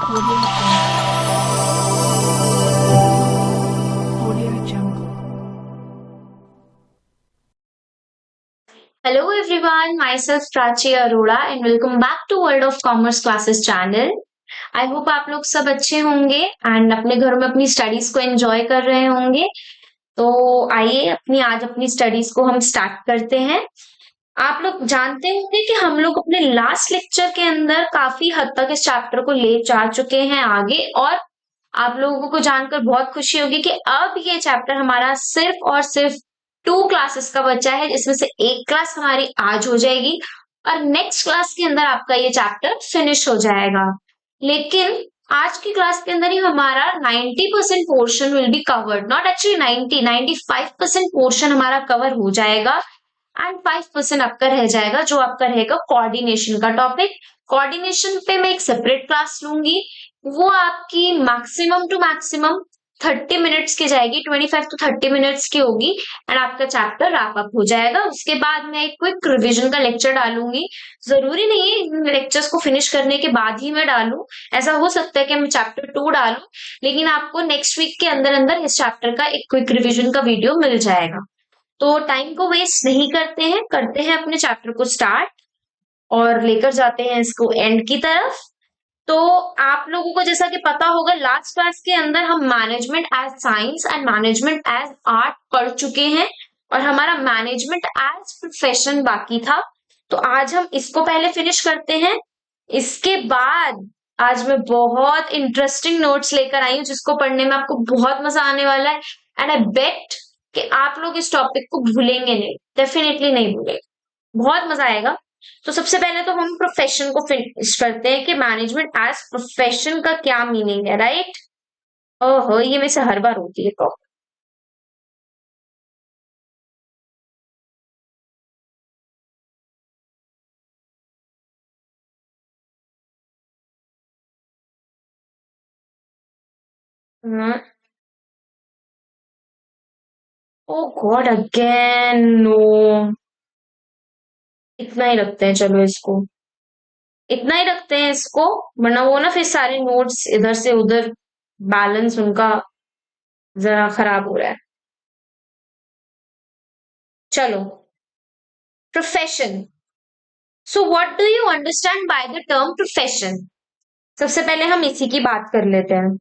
Audio Jungle. Audio Jungle. Hello everyone, myself Prachi Arora and welcome back to World of Commerce Classes channel. I hope आप लोग सब अच्छे होंगे and अपने घरों में अपनी स्टडीज को एंजॉय कर रहे होंगे। तो आइए आज अपनी स्टडीज को हम स्टार्ट करते हैं। आप लोग जानते होंगे कि हम लोग अपने लास्ट लेक्चर के अंदर काफी हद तक इस चैप्टर को ले जा चुके हैं आगे, और आप लोगों को जानकर बहुत खुशी होगी कि अब ये चैप्टर हमारा सिर्फ और सिर्फ 2 क्लासेस का बचा है, जिसमें से एक क्लास हमारी आज हो जाएगी और नेक्स्ट क्लास के अंदर आपका ये चैप्टर फिनिश हो जाएगा। लेकिन आज की क्लास के अंदर ही हमारा 90% portion will be covered, not actually 95% portion हमारा कवर हो जाएगा एंड 5% आपका रह जाएगा, जो आपका रहेगा कोऑर्डिनेशन का टॉपिक। कोऑर्डिनेशन पे मैं एक सेपरेट क्लास लूंगी, वो आपकी मैक्सिमम टू मैक्सिमम 30 मिनट्स की जाएगी, 25 to 30 मिनट्स की होगी एंड आपका चैप्टर रैप अप हो जाएगा। उसके बाद मैं एक क्विक रिवीजन का लेक्चर डालूंगी। जरूरी नहीं है इन लेक्चर्स को फिनिश करने के बाद ही मैं डालूं, ऐसा हो सकता है कि मैं चैप्टर 2 डालूं, लेकिन आपको नेक्स्ट वीक के अंदर अंदर इस चैप्टर का एक क्विक रिवीजन का वीडियो मिल जाएगा। तो टाइम को वेस्ट नहीं करते हैं अपने चैप्टर को स्टार्ट और लेकर जाते हैं इसको एंड की तरफ। तो आप लोगों को जैसा कि पता होगा, लास्ट क्लास के अंदर हम management as science and management as art पढ़ चुके हैं और हमारा मैनेजमेंट एज प्रोफेशन बाकी था। तो आज हम इसको पहले फिनिश करते हैं। इसके बाद आज मैं बहुत इंटरेस्टिंग नोट्स लेकर आई हूँ, जिसको पढ़ने में आपको बहुत मजा आने वाला है एंड आई बेट कि आप लोग इस टॉपिक को भूलेंगे नहीं, डेफिनेटली नहीं भूलेंगे, बहुत मजा आएगा। तो सबसे पहले तो हम प्रोफेशन को फिनिश करते हैं कि मैनेजमेंट एज प्रोफेशन का क्या मीनिंग है, राइट? ओहो, ये मेरे से हर बार होती है प्रॉब्लम। ओ गॉड, अगेन नो। इतना ही रखते हैं, चलो इसको इतना ही रखते हैं इसको, वरना वो ना फिर सारे नोट्स इधर से उधर बैलेंस उनका जरा खराब हो रहा है। चलो, profession. So what do you understand by the term profession? सबसे पहले हम इसी की बात कर लेते हैं।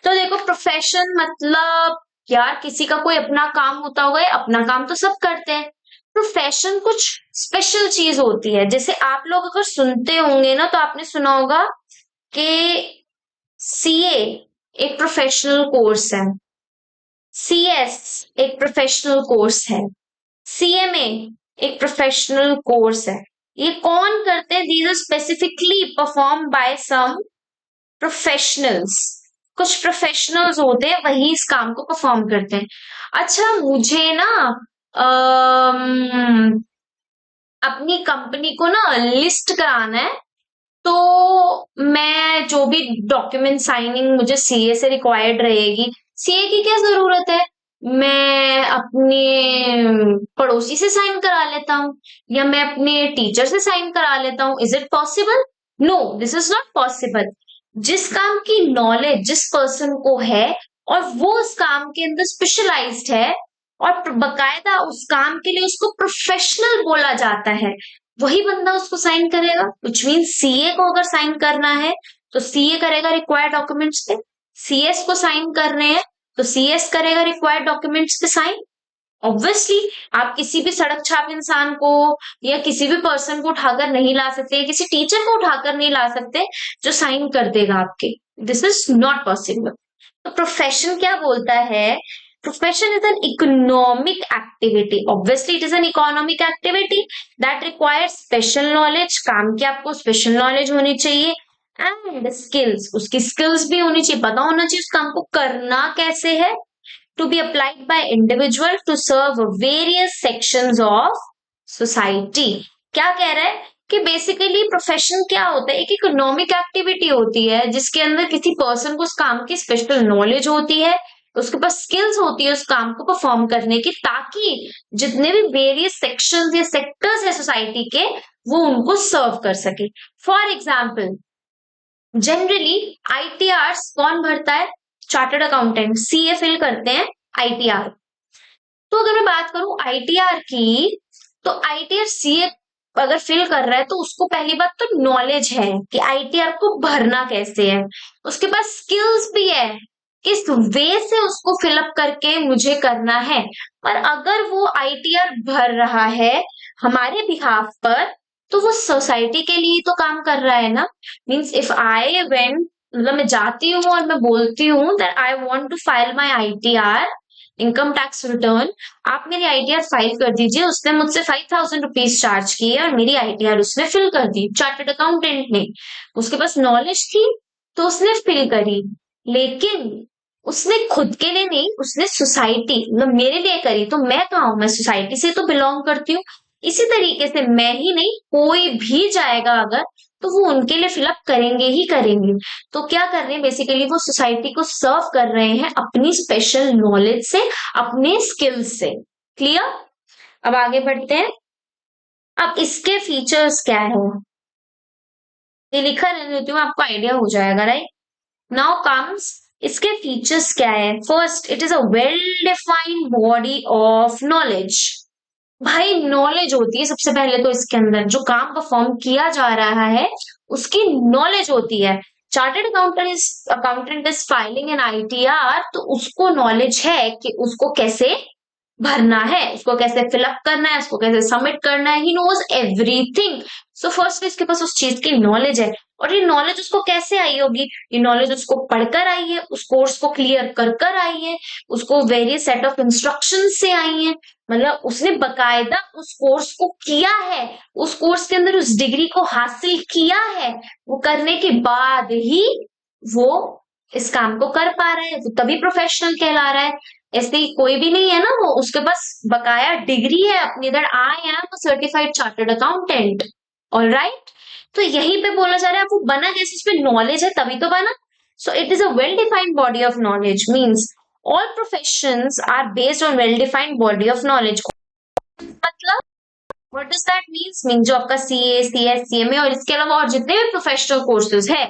तो देखो, प्रोफेशन मतलब यार किसी का कोई अपना काम होता होगा, अपना काम तो सब करते हैं। प्रोफेशन कुछ स्पेशल चीज होती है। जैसे आप लोग अगर सुनते होंगे ना, तो आपने सुना होगा कि सीए एक प्रोफेशनल कोर्स है, सीएस एक प्रोफेशनल कोर्स है, सीएमए एक प्रोफेशनल कोर्स है। ये कौन करते हैं? These are specifically perform by some professionals. कुछ प्रोफेशनल्स होते हैं, वही इस काम को परफॉर्म करते हैं। अच्छा, मुझे ना अपनी कंपनी को ना लिस्ट कराना है, तो मैं जो भी डॉक्यूमेंट साइनिंग मुझे सीए से रिक्वायर्ड रहेगी, सीए की क्या जरूरत है? मैं अपने पड़ोसी से साइन करा लेता हूँ या मैं अपने टीचर से साइन करा लेता हूँ। Is it possible? No, this is not possible. जिस काम की नॉलेज जिस पर्सन को है और वो उस काम के अंदर स्पेशलाइज्ड है और बकायदा उस काम के लिए उसको प्रोफेशनल बोला जाता है, वही बंदा उसको साइन करेगा। विच मीन सीए को अगर साइन करना है तो सीए करेगा रिक्वायर्ड डॉक्यूमेंट्स पे, सीएस को साइन कर रहे हैं तो सीएस करेगा रिक्वायर्ड डॉक्यूमेंट्स पे साइन। ऑब्वियसली आप किसी भी सड़क छाप इंसान को या किसी भी पर्सन को उठाकर नहीं ला सकते, किसी टीचर को उठाकर नहीं ला सकते जो साइन कर देगा आपके। This is not possible. तो प्रोफेशन क्या बोलता है? Profession is an economic activity. Obviously, it is an economic activity that requires special knowledge. काम की आपको special knowledge होनी चाहिए and skills. उसकी skills भी होनी चाहिए, पता होना चाहिए उस काम को करना कैसे है। To be applied by individual to serve various sections of society. क्या कह रहा है कि बेसिकली प्रोफेशन क्या होता है? एक इकोनॉमिक एक्टिविटी होती है जिसके अंदर किसी पर्सन को उस काम की स्पेशल नॉलेज होती है, उसके पास स्किल्स होती है उस काम को परफॉर्म करने की, ताकि जितने भी वेरियस सेक्शंस या सेक्टर्स है सोसाइटी के, वो उनको सर्व कर सके। फॉर एग्जाम्पल, जनरली आईटीआर कौन भरता है? चार्टर्ड अकाउंटेंट, सीए फिल करते हैं आईटीआर। तो अगर मैं बात करूं आईटीआर की, तो आईटीआर सीए अगर फिल कर रहा है तो उसको पहली बात तो नॉलेज है कि आईटीआर को भरना कैसे है, उसके पास स्किल्स भी है किस वे से उसको फिलअप करके मुझे करना है। पर अगर वो आईटीआर भर रहा है हमारे बिहाफ पर, तो वो सोसाइटी के लिए तो काम कर रहा है ना। मीन्स इफ आई वेंट, मतलब मैं जाती हूँ और मैं बोलती हूँ that I want to file my ITR, income tax return, आप मेरी आईटीआर फाइल कर दीजिए। उसने मुझसे 5,000 रुपीज चार्ज किए और मेरी आईटीआर उसने फिल कर दी, चार्टर्ड अकाउंटेंट ने। उसके पास नॉलेज थी तो उसने फिल करी, लेकिन उसने खुद के लिए नहीं, उसने सोसाइटी मतलब मेरे लिए करी। तो मैं कहाँ हूं, मैं सोसाइटी से तो बिलोंग करती हूँ। इसी तरीके से मैं ही नहीं, कोई भी जाएगा अगर, तो वो उनके लिए फिलअप करेंगे ही करेंगे। तो क्या कर रहे हैं बेसिकली, वो सोसाइटी को सर्व कर रहे हैं अपनी स्पेशल नॉलेज से, अपने स्किल्स से। क्लियर? अब आगे बढ़ते हैं। अब इसके फीचर्स क्या है, ये लिखा रहने देती हूँ, आपको आइडिया हो जाएगा, राइट? नाउ कम्स इसके फीचर्स क्या है। First, it is a well defined body of knowledge. भाई नॉलेज होती है सबसे पहले तो इसके अंदर, जो काम परफॉर्म किया जा रहा है उसकी नॉलेज होती है। Chartered accountant is filing an ITR, तो उसको नॉलेज है कि उसको कैसे भरना है, उसको कैसे फिलअप करना है, उसको कैसे सबमिट करना है। He knows everything. So first इसके पास उस चीज की नॉलेज है। और ये नॉलेज उसको कैसे आई होगी? ये नॉलेज उसको पढ़कर आई है, उस कोर्स को क्लियर कर कर आई है, उसको वेरियस सेट ऑफ इंस्ट्रक्शन से आई है। मतलब उसने बकायदा उस कोर्स को किया है, उस कोर्स के अंदर उस डिग्री को हासिल किया है। वो करने के बाद ही वो इस काम को कर पा रहा है, वो तभी प्रोफेशनल कहला रहा है। ऐसे ही कोई भी नहीं है ना, वो उसके पास बकाया डिग्री है अपनी, that I am a certified chartered accountant. All right, तो यहीं पे बोला जा रहा है वो बना कैसे, इसमें नॉलेज है तभी तो बना। So it is a well defined body of knowledge, means all professions are based on well defined body of knowledge. मतलब what does that means, mean जो आपका सीए, सीएस, सीएमए और इसके अलावा और जितने भी प्रोफेशनल कोर्सेज है,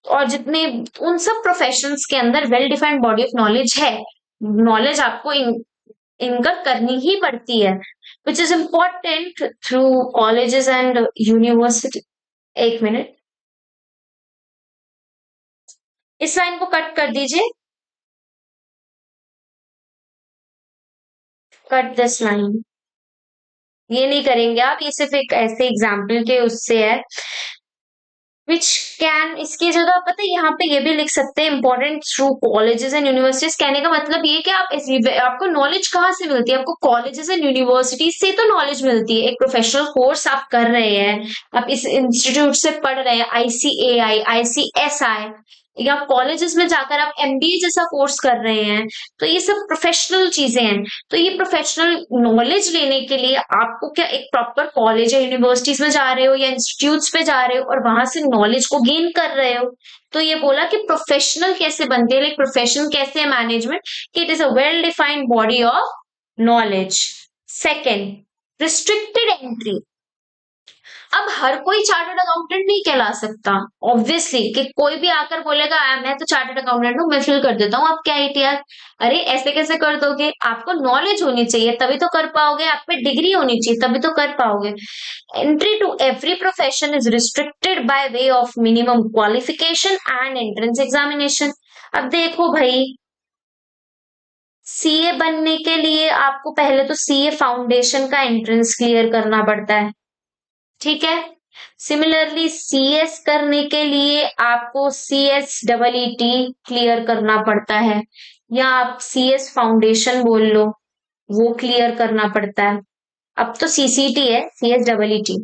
और जितने उन सब प्रोफेशंस के अंदर well defined body of knowledge है। नॉलेज आपको इनकम करनी ही पड़ती है, which is important through colleges and university. एक मिनट, इस लाइन को कट कर दीजिए, कट दिस लाइन। ये नहीं करेंगे आप, ये सिर्फ एक ऐसे एग्जाम्पल के उससे है। विच कैन, इसकी जगह पता है यहाँ पे ये भी लिख सकते हैं, important through colleges and universities. कहने का मतलब ये कि आप आपको नॉलेज कहाँ से मिलती है, आपको कॉलेजेस एंड यूनिवर्सिटीज से तो नॉलेज मिलती है। एक प्रोफेशनल कोर्स आप कर रहे हैं, आप इस इंस्टीट्यूट से पढ़ रहे हैं, आईसीएआई, आईसीएसआई, या कॉलेजेस में जाकर आप एमबीए जैसा कोर्स कर रहे हैं, तो ये सब प्रोफेशनल चीजें हैं। तो ये प्रोफेशनल नॉलेज लेने के लिए आपको क्या एक प्रॉपर कॉलेज या यूनिवर्सिटीज में जा रहे हो या इंस्टीट्यूट्स पे जा रहे हो और वहां से नॉलेज को गेन कर रहे हो। तो ये बोला कि प्रोफेशनल कैसे बनते हैं, लाइक प्रोफेशन कैसे है management, it is a well defined body of knowledge. Second, restricted entry. अब हर कोई चार्टर्ड अकाउंटेंट नहीं कहला सकता, ऑब्वियसली, कि कोई भी आकर बोलेगा मैं तो चार्टर्ड अकाउंटेंट हूँ, मैं फिल कर देता हूँ आपके आईटीआर। अरे ऐसे कैसे कर दोगे? आपको नॉलेज होनी चाहिए तभी तो कर पाओगे, आप पे डिग्री होनी चाहिए तभी तो कर पाओगे। Entry to every profession is restricted by way of minimum qualification and entrance examination. अब देखो भाई, सीए बनने के लिए आपको पहले तो सीए फाउंडेशन का एंट्रेंस क्लियर करना पड़ता है, ठीक है। सिमिलरली सीएस करने के लिए आपको सीएस डबल ईटी क्लियर करना पड़ता है, या आप सीएस फाउंडेशन बोल लो, वो क्लियर करना पड़ता है। अब तो सीसीटी है, सीएस डबल ईटी,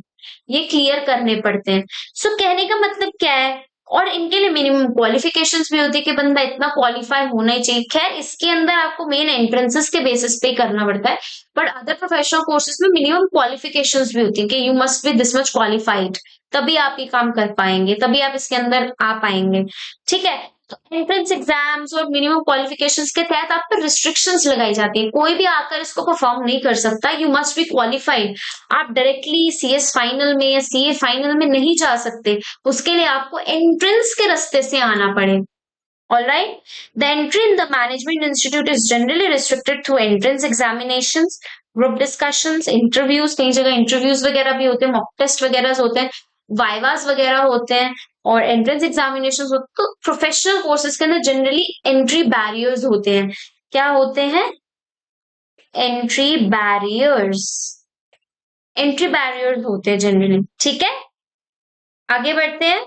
ये क्लियर करने पड़ते हैं। सो कहने का मतलब क्या है, और इनके लिए मिनिमम क्वालिफिकेशंस भी होती है कि बंदा इतना क्वालिफाई होना ही चाहिए। खैर इसके अंदर आपको मेन एंट्रेंसेस के बेसिस पे करना पड़ता है, बट अदर प्रोफेशनल कोर्सेज में मिनिमम क्वालिफिकेशंस भी होती है कि you must be this much qualified, तभी आप ये काम कर पाएंगे, तभी आप इसके अंदर आ पाएंगे, ठीक है। तो एंट्रेंस एग्जाम्स और मिनिमम क्वालिफिकेशंस के तहत आप पर रिस्ट्रिक्शंस लगाई जाती है, कोई भी आकर इसको परफॉर्म नहीं कर सकता, यू मस्ट बी क्वालिफाइड। आप डायरेक्टली सीएस फाइनल में या सीए फाइनल में नहीं जा सकते, उसके लिए आपको एंट्रेंस के रास्ते से आना पड़े। All right. The entry in the management institute is generally restricted through entrance examinations, group discussions, interviews, कई जगह interviews वगैरह भी होते हैं, mock test वगैरह होते हैं, वाइवास वगैरह होते हैं और एंट्रेंस एग्जामिनेशन होते हैं। तो प्रोफेशनल कोर्सेज के अंदर जनरली एंट्री बैरियर्स होते हैं। क्या होते हैं? Entry barriers. एंट्री बैरियर्स होते हैं जनरली। ठीक है, आगे बढ़ते हैं।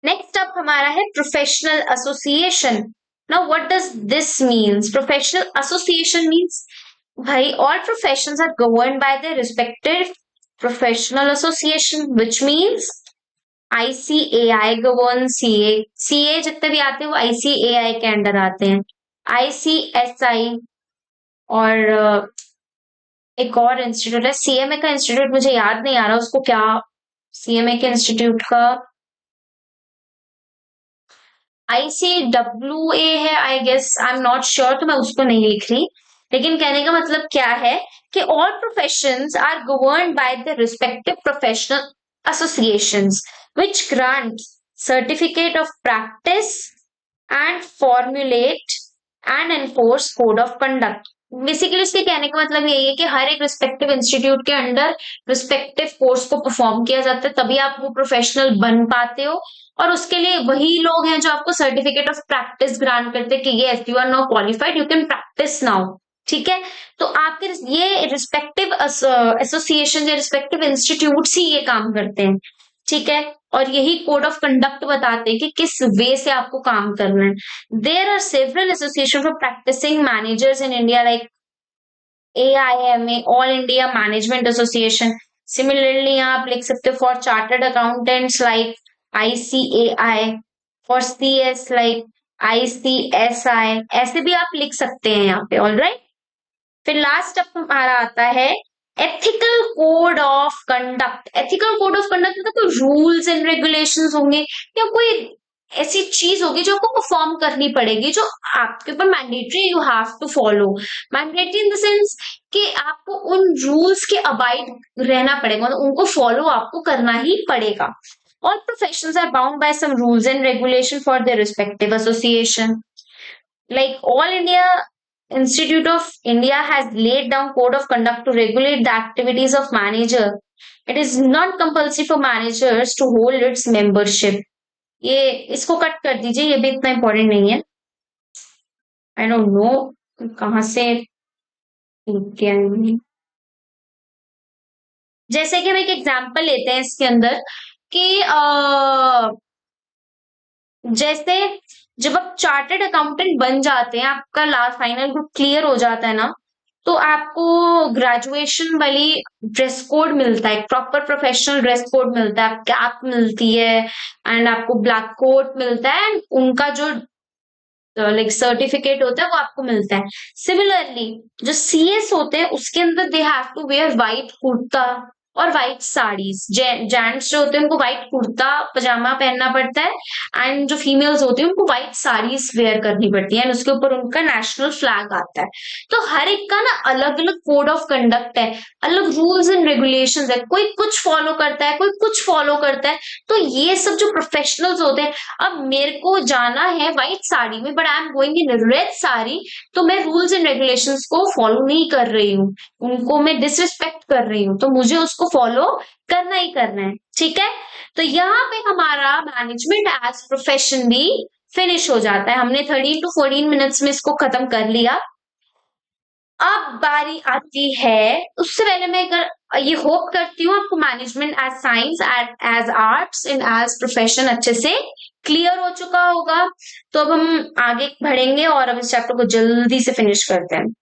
नेक्स्ट अप हमारा है professional association. Now what does this means? Professional association means भाई all professions are governed by their respective professional association, which means ICAI governs CA। CA जितने भी आते हैं वो ICAI के अंडर आते हैं। ICSI और एक और इंस्टीट्यूट है सीएमए का इंस्टीट्यूट, मुझे याद नहीं आ रहा उसको क्या, सीएमए के इंस्टीट्यूट का ICWA है I guess, I am not sure, तो मैं उसको नहीं लिख रही। लेकिन कहने का मतलब क्या है कि all professions are governed by the respective professional associations which grant certificate of practice and formulate and enforce code of conduct. Basically इसके कहने का मतलब यही है कि हर एक रिस्पेक्टिव इंस्टीट्यूट के अंडर रिस्पेक्टिव कोर्स को परफॉर्म किया जाता है, तभी आप वो प्रोफेशनल बन पाते हो। और उसके लिए वही लोग हैं जो आपको सर्टिफिकेट ऑफ प्रैक्टिस ग्रांट करते हैं कि yes you are now qualified, you can practise now. ठीक है, तो आपके ये रिस्पेक्टिव एसोसिएशन या रिस्पेक्टिव इंस्टीट्यूट ही ये काम करते हैं। ठीक है, और यही कोड ऑफ कंडक्ट बताते हैं कि किस वे से आपको काम करना है। There are several association for practising managers in India like AIMA, all India management association. Similarly यहाँ आप लिख सकते हो for chartered accountants like ICAI, for CS like ICSI, ऐसे भी आप लिख सकते हैं यहाँ पे। ऑल राइट, फिर लास्ट अप हमारा आता है ethical code of conduct. Ethical code of conduct मतलब कोई रूल्स एंड रेगुलेशंस होंगे या कोई ऐसी चीज होगी जो आपको परफॉर्म करनी पड़ेगी, जो आपके ऊपर mandatory, you have to follow. Mandatory in the sense कि आपको उन रूल्स के अबाइड रहना पड़ेगा, मतलब उनको फॉलो आपको करना ही पड़ेगा। All professions are bound by some rules and regulation for their respective association. Like All India Institute of India has laid down code of conduct to regulate the activities of manager. It is not compulsory for managers to hold its membership. ये इसको cut कर दीजिए, ये भी इतना important नहीं है। I don't know कहाँ से जैसे कि हम एक एग्जाम्पल लेते हैं इसके अंदर कि जैसे जब आप चार्टर्ड अकाउंटेंट बन जाते हैं, आपका लास्ट फाइनल ग्रुप क्लियर हो जाता है ना, तो आपको ग्रेजुएशन वाली ड्रेस कोड मिलता है, प्रॉपर प्रोफेशनल ड्रेस कोड मिलता है, कैप मिलती है एंड आपको ब्लैक कोट मिलता है एंड उनका जो लाइक सर्टिफिकेट होता है वो आपको मिलता है। सिमिलरली जो CS होते हैं उसके अंदर they have to wear white kurta और व्हाइट साड़ीज। जेंट्स जो होते हैं उनको व्हाइट कुर्ता पजामा पहनना पड़ता है एंड जो फीमेल्स होती है उनको व्हाइट साड़ीज वेयर करनी पड़ती है एंड उसके ऊपर उनका नेशनल फ्लैग आता है। तो हर एक का ना अलग अलग कोड ऑफ कंडक्ट है, अलग रूल्स एंड रेगुलेशंस है, कोई कुछ फॉलो करता है, कोई कुछ फॉलो करता है। तो ये सब जो प्रोफेशनल्स होते हैं, अब मेरे को जाना है व्हाइट साड़ी में but I am going in red sari, तो मैं रूल्स एंड रेगुलेशंस को फॉलो नहीं कर रही हूँ, उनको मैं डिसरिस्पेक्ट कर रही हूँ, तो मुझे उसको फॉलो करना ही करना है। ठीक है, तो यहाँ पे हमारा मैनेजमेंट एज प्रोफेशन भी फिनिश हो जाता है। हमने 13 to 14 मिनट्स में इसको खत्म कर लिया। अब बारी आती है, उससे पहले मैं ये होप करती हूँ आपको management as science as arts and as profession अच्छे से क्लियर हो चुका होगा। तो अब हम आगे बढ़ेंगे और अब इस चैप्टर को जल्दी से फिनिश करते हैं।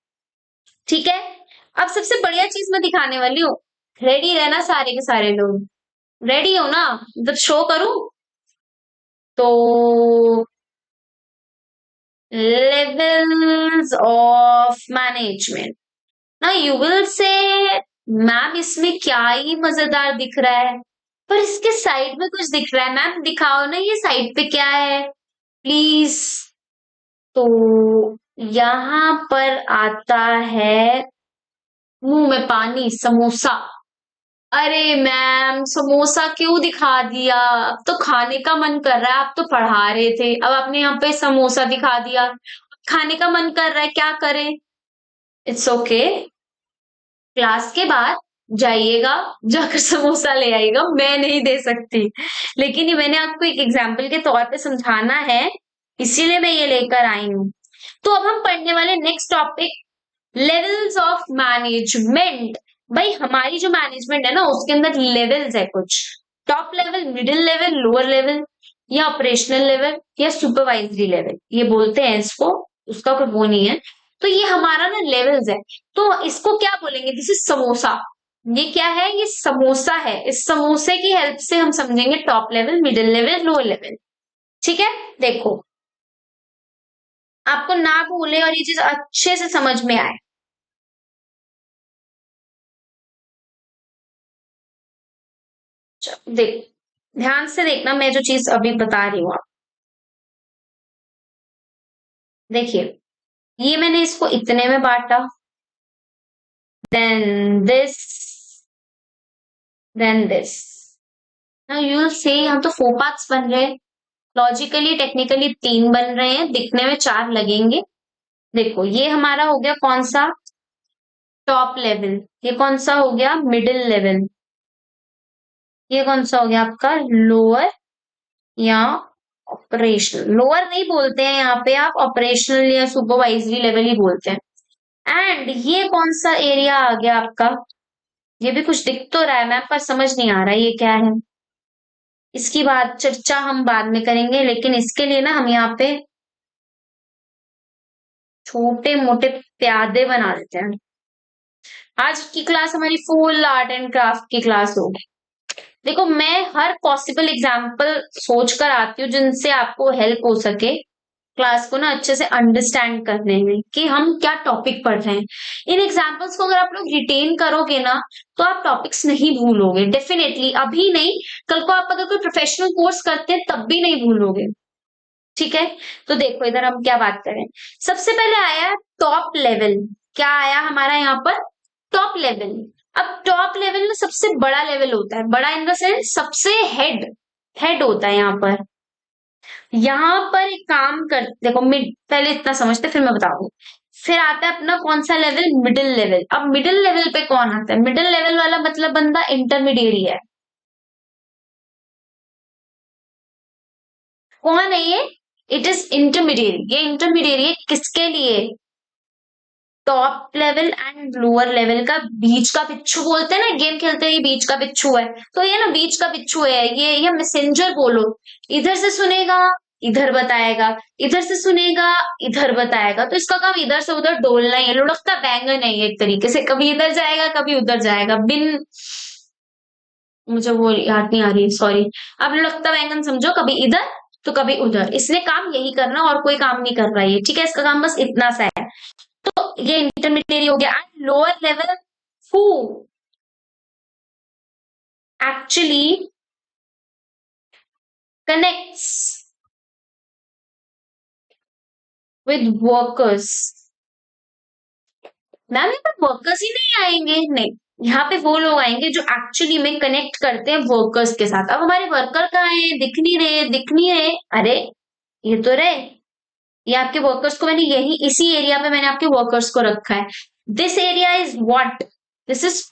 ठीक है, अब सबसे बढ़िया चीज मैं दिखाने वाली हूँ, रेडी रहना सारे के सारे लोग, रेडी हो ना? जब शो करूं तो लेवल्स ऑफ मैनेजमेंट। ना यू विल से मैम इसमें क्या ही मजेदार दिख रहा है, पर इसके साइड में कुछ दिख रहा है, मैम दिखाओ ना ये साइड पे क्या है प्लीज। तो यहाँ पर आता है मुंह में पानी, समोसा। अरे मैम समोसा क्यों दिखा दिया, अब तो खाने का मन कर रहा है, आप तो पढ़ा रहे थे, अब आपने यहाँ पे समोसा दिखा दिया, खाने का मन कर रहा है, क्या करें। इट्स ओके, क्लास के बाद जाइएगा, जाकर समोसा ले आइएगा, मैं नहीं दे सकती, लेकिन ये मैंने आपको एक एग्जाम्पल के तौर पे समझाना है, इसीलिए मैं ये लेकर आई हूँ। तो अब हम पढ़ने वाले next topic, levels of management. भाई हमारी जो मैनेजमेंट है ना उसके अंदर लेवल्स है कुछ, top level, middle level, lower level, या ऑपरेशनल लेवल, या सुपरवाइजरी लेवल, ये बोलते हैं इसको, उसका कोई वो नहीं है। तो ये हमारा ना लेवल्स है, तो इसको क्या बोलेंगे, दिस इज समोसा। ये क्या है, ये समोसा है, इस समोसे की हेल्प से हम समझेंगे top level, middle level, lower level. ठीक है, देखो आपको ना भूले और ये चीज अच्छे से समझ में आए। देख, ध्यान से देखना मैं जो चीज अभी बता रही हूँ, आप देखिए, ये मैंने इसको इतने में बांटा, then this, then this. Now you will say यहाँ तो 4 पार्ट्स बन रहे हैं, लॉजिकली टेक्निकली 3 बन रहे हैं, दिखने में 4 लगेंगे। देखो ये हमारा हो गया कौन सा, टॉप लेवल, ये कौन सा हो गया, मिडिल लेवल, ये कौन सा हो गया आपका लोअर या ऑपरेशनल। लोअर नहीं बोलते हैं यहाँ पे, आप ऑपरेशनल या सुपरवाइजरी लेवल ही बोलते हैं। एंड ये कौन सा एरिया आ गया आपका, ये भी कुछ दिख तो रहा है मैम पर समझ नहीं आ रहा ये क्या है, इसकी बात चर्चा हम बाद में करेंगे, लेकिन इसके लिए ना हम यहाँ पे छोटे मोटे प्यादे बना देते हैं। आज की क्लास हमारी फुल आर्ट एंड क्राफ्ट की क्लास होगी। देखो मैं हर पॉसिबल एग्जाम्पल सोच कर आती हूँ जिनसे आपको हेल्प हो सके क्लास को ना अच्छे से अंडरस्टैंड करने में कि हम क्या टॉपिक पढ़ रहे हैं। इन एग्जाम्पल्स को अगर आप लोग रिटेन करोगे ना तो आप टॉपिक्स नहीं भूलोगे, डेफिनेटली, अभी नहीं, कल को आप अगर कोई प्रोफेशनल कोर्स करते हैं तब भी नहीं भूलोगे। ठीक है, तो देखो इधर हम क्या बात करें, सबसे पहले आया टॉप लेवल। क्या आया हमारा यहाँ पर, टॉप लेवल। अब टॉप लेवल में सबसे बड़ा लेवल होता है, बड़ा इन द सेंस सबसे हेड, हेड होता है यहाँ पर। यहाँ पर एक काम कर, देखो मिड, पहले इतना समझते फिर मैं बताऊंगी। फिर आता है अपना कौन सा लेवल, मिडिल लेवल। अब मिडिल लेवल पे कौन आता है, मिडिल लेवल वाला मतलब बंदा इंटरमीडिएट है। कौन है ये, इट इज इंटरमीडिएट, ये इंटरमीडिएट किसके लिए, top level and lower level का बीच का बिच्छू बोलते हैं ना, गेम खेलते हैं ये बीच का बिच्छू है, तो ये ना बीच का बिच्छू है, ये मैसेंजर बोलो, इधर से सुनेगा इधर बताएगा, इधर से सुनेगा इधर बताएगा, तो इसका काम इधर से उधर डोलना ही है, लुढ़कता बैंगन है ये, एक तरीके से कभी इधर जाएगा कभी उधर जाएगा, बिन, मुझे वो याद नहीं आ रही, सॉरी। अब लुढ़कता बैंगन समझो, कभी इधर तो कभी उधर, इसने काम यही करना और कोई काम नहीं कर रहा है, ठीक है, इसका काम बस इतना सा है। तो ये इंटरमीडिएट हो गया। And lower level who actually connects with workers. Ma'am यहाँ पर वर्कर्स ही नहीं आएंगे, नहीं, यहाँ पे वो लोग आएंगे जो एक्चुअली में कनेक्ट करते हैं वर्कर्स के साथ। अब हमारे वर्कर कहाँ हैं, दिख नहीं रहे, दिख नहीं रहे, अरे ये तो रहे, ये आपके वर्कर्स को मैंने यही इसी एरिया पे मैंने आपके वर्कर्स को रखा है। This area is what, this is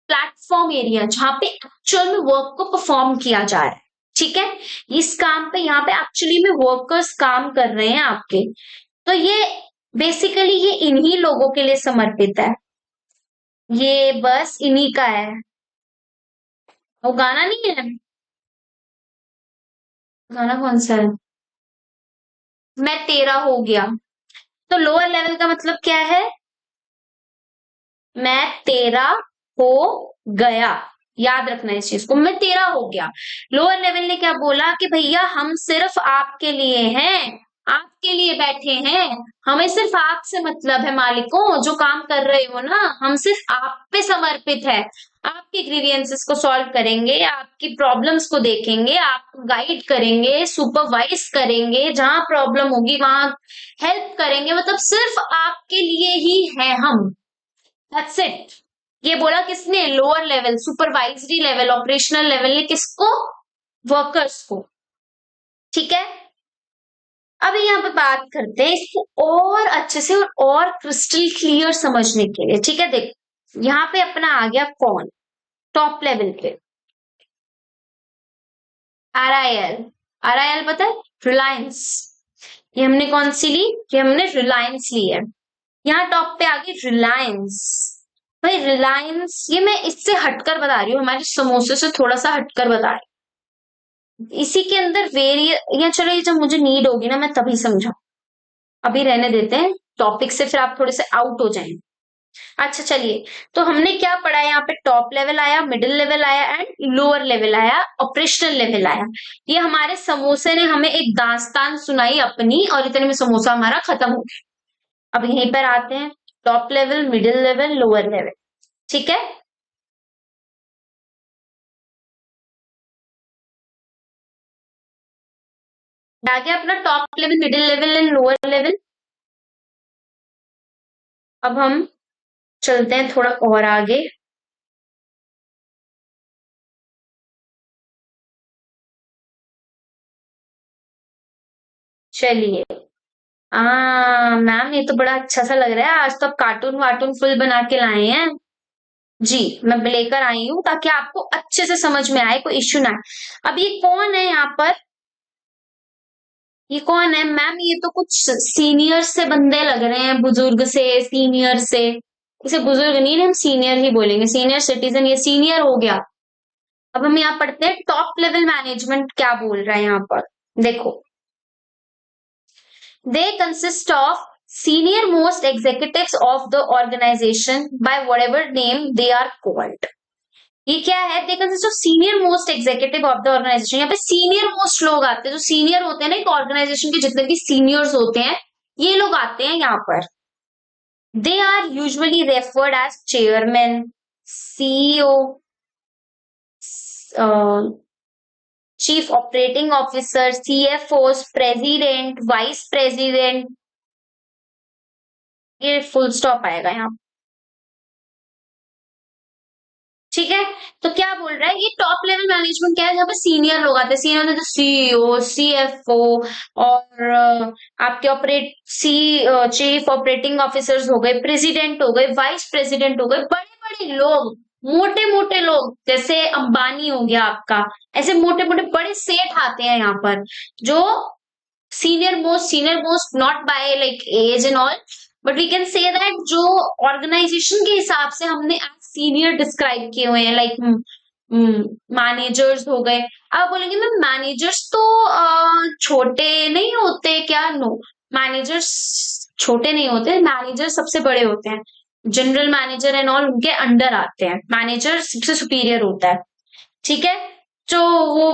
platform area, जहां पे एक्चुअल में वर्क को परफॉर्म किया जा रहा है। ठीक है, इस काम पे यहाँ पे एक्चुअली में वर्कर्स काम कर रहे हैं आपके, तो ये बेसिकली ये इन्हीं लोगों के लिए समर्पित है, ये बस इन्हीं का है। वो गाना नहीं है, गाना कौन सा है, मैं तेरा हो गया। तो लोअर लेवल का मतलब क्या है, मैं तेरा हो गया, याद रखना इस चीज को, मैं तेरा हो गया। लोअर लेवल ने क्या बोला कि भैया हम सिर्फ आपके लिए हैं, आपके लिए बैठे हैं, हमें सिर्फ आपसे मतलब है, मालिकों जो काम कर रहे हो ना हम सिर्फ आप पे समर्पित है, आपके ग्रीवियंसेस को सॉल्व करेंगे, आपकी प्रॉब्लम्स को देखेंगे, आपको गाइड करेंगे, सुपरवाइज करेंगे, जहां प्रॉब्लम होगी वहां हेल्प करेंगे, मतलब सिर्फ आपके लिए ही है हम। That's it. ये बोला किसने? Lower level, supervisory level, operational level ने किसको? वर्कर्स को। ठीक है, अभी यहाँ पे बात करते हैं इसको और अच्छे से और क्रिस्टल क्लियर समझने के लिए। ठीक है, देख यहाँ पे अपना आ गया कौन? टॉप लेवल पे RIL। RIL पता है? रिलायंस। ये हमने कौन सी ली? ये हमने रिलायंस ली है। यहाँ टॉप पे आ गई रिलायंस। भाई रिलायंस, ये मैं इससे हटकर बता रही हूँ, हमारे समोसे से थोड़ा सा हटकर बता रही हूँ। इसी के अंदर या चलो ये जब मुझे नीड होगी ना मैं तभी समझाऊं, अभी रहने देते हैं टॉपिक से, फिर आप थोड़े से आउट हो जाएंगे। अच्छा चलिए, तो हमने क्या पढ़ा है यहाँ पे? टॉप लेवल आया, मिडिल लेवल आया एंड लोअर लेवल आया, ऑपरेशनल लेवल आया। ये हमारे समोसे ने हमें एक दास्तान सुनाई अपनी, और इतने में समोसा हमारा खत्म हो गया। अब यहीं पर आते हैं, top level, middle level, lower level. ठीक है, आ गया अपना top level, middle level and lower level. अब हम चलते हैं थोड़ा और आगे। चलिए, मैम ये तो बड़ा अच्छा सा लग रहा है, आज तो आप कार्टून वार्टून फुल बना के लाए हैं। जी, मैं लेकर आई हूँ ताकि आपको अच्छे से समझ में आए, कोई इश्यू ना आए। अब ये कौन है यहाँ पर? ये कौन है मैम? ये तो कुछ सीनियर से बंदे लग रहे हैं, बुजुर्ग से, सीनियर से। इसे बुजुर्ग नहीं, हम सीनियर ही बोलेंगे, सीनियर सिटीजन, ये सीनियर हो गया। अब हम यहाँ पढ़ते हैं टॉप लेवल मैनेजमेंट क्या बोल रहा है यहाँ पर। देखो, they consist of senior most executives of the organization by whatever name they are called। ये क्या है? They consist of senior most executive of the organisation. यहाँ पे सीनियर मोस्ट लोग आते हैं, जो सीनियर होते हैं ना एक ऑर्गेनाइजेशन के, जितने भी सीनियर्स होते हैं ये लोग आते हैं यहाँ पर। They are usually referred as chairman, CEO, chief operating officer, CFOs, president, vice president. ये फुल स्टॉप आएगा यहाँ। ठीक है, तो क्या बोल रहा है ये? टॉप लेवल मैनेजमेंट क्या है? जहाँ पे सीनियर लोग आते हैं, सीनियर मतलब CEO, CFO, और आपके चीफ ऑपरेटिंग ऑफिसर्स हो गए, प्रेसिडेंट हो गए, वाइस प्रेसिडेंट हो गए, बड़े बड़े लोग, मोटे मोटे लोग, जैसे अंबानी हो गया आपका, ऐसे मोटे मोटे बड़े सेठ आते हैं यहाँ पर, जो senior most not by like as and all, but we can say that जो ऑर्गेनाइजेशन के हिसाब से हमने सीनियर डिस्क्राइब किए हुए हैं, लाइक मैनेजर्स हो गए। आप बोलेंगे मैम मैनेजर्स तो छोटे नहीं होते क्या? नो, मैनेजर्स छोटे नहीं होते, मैनेजर सबसे बड़े होते हैं, जनरल मैनेजर एंड ऑल उनके अंडर आते हैं, मैनेजर सबसे सुपीरियर होता है। ठीक है, तो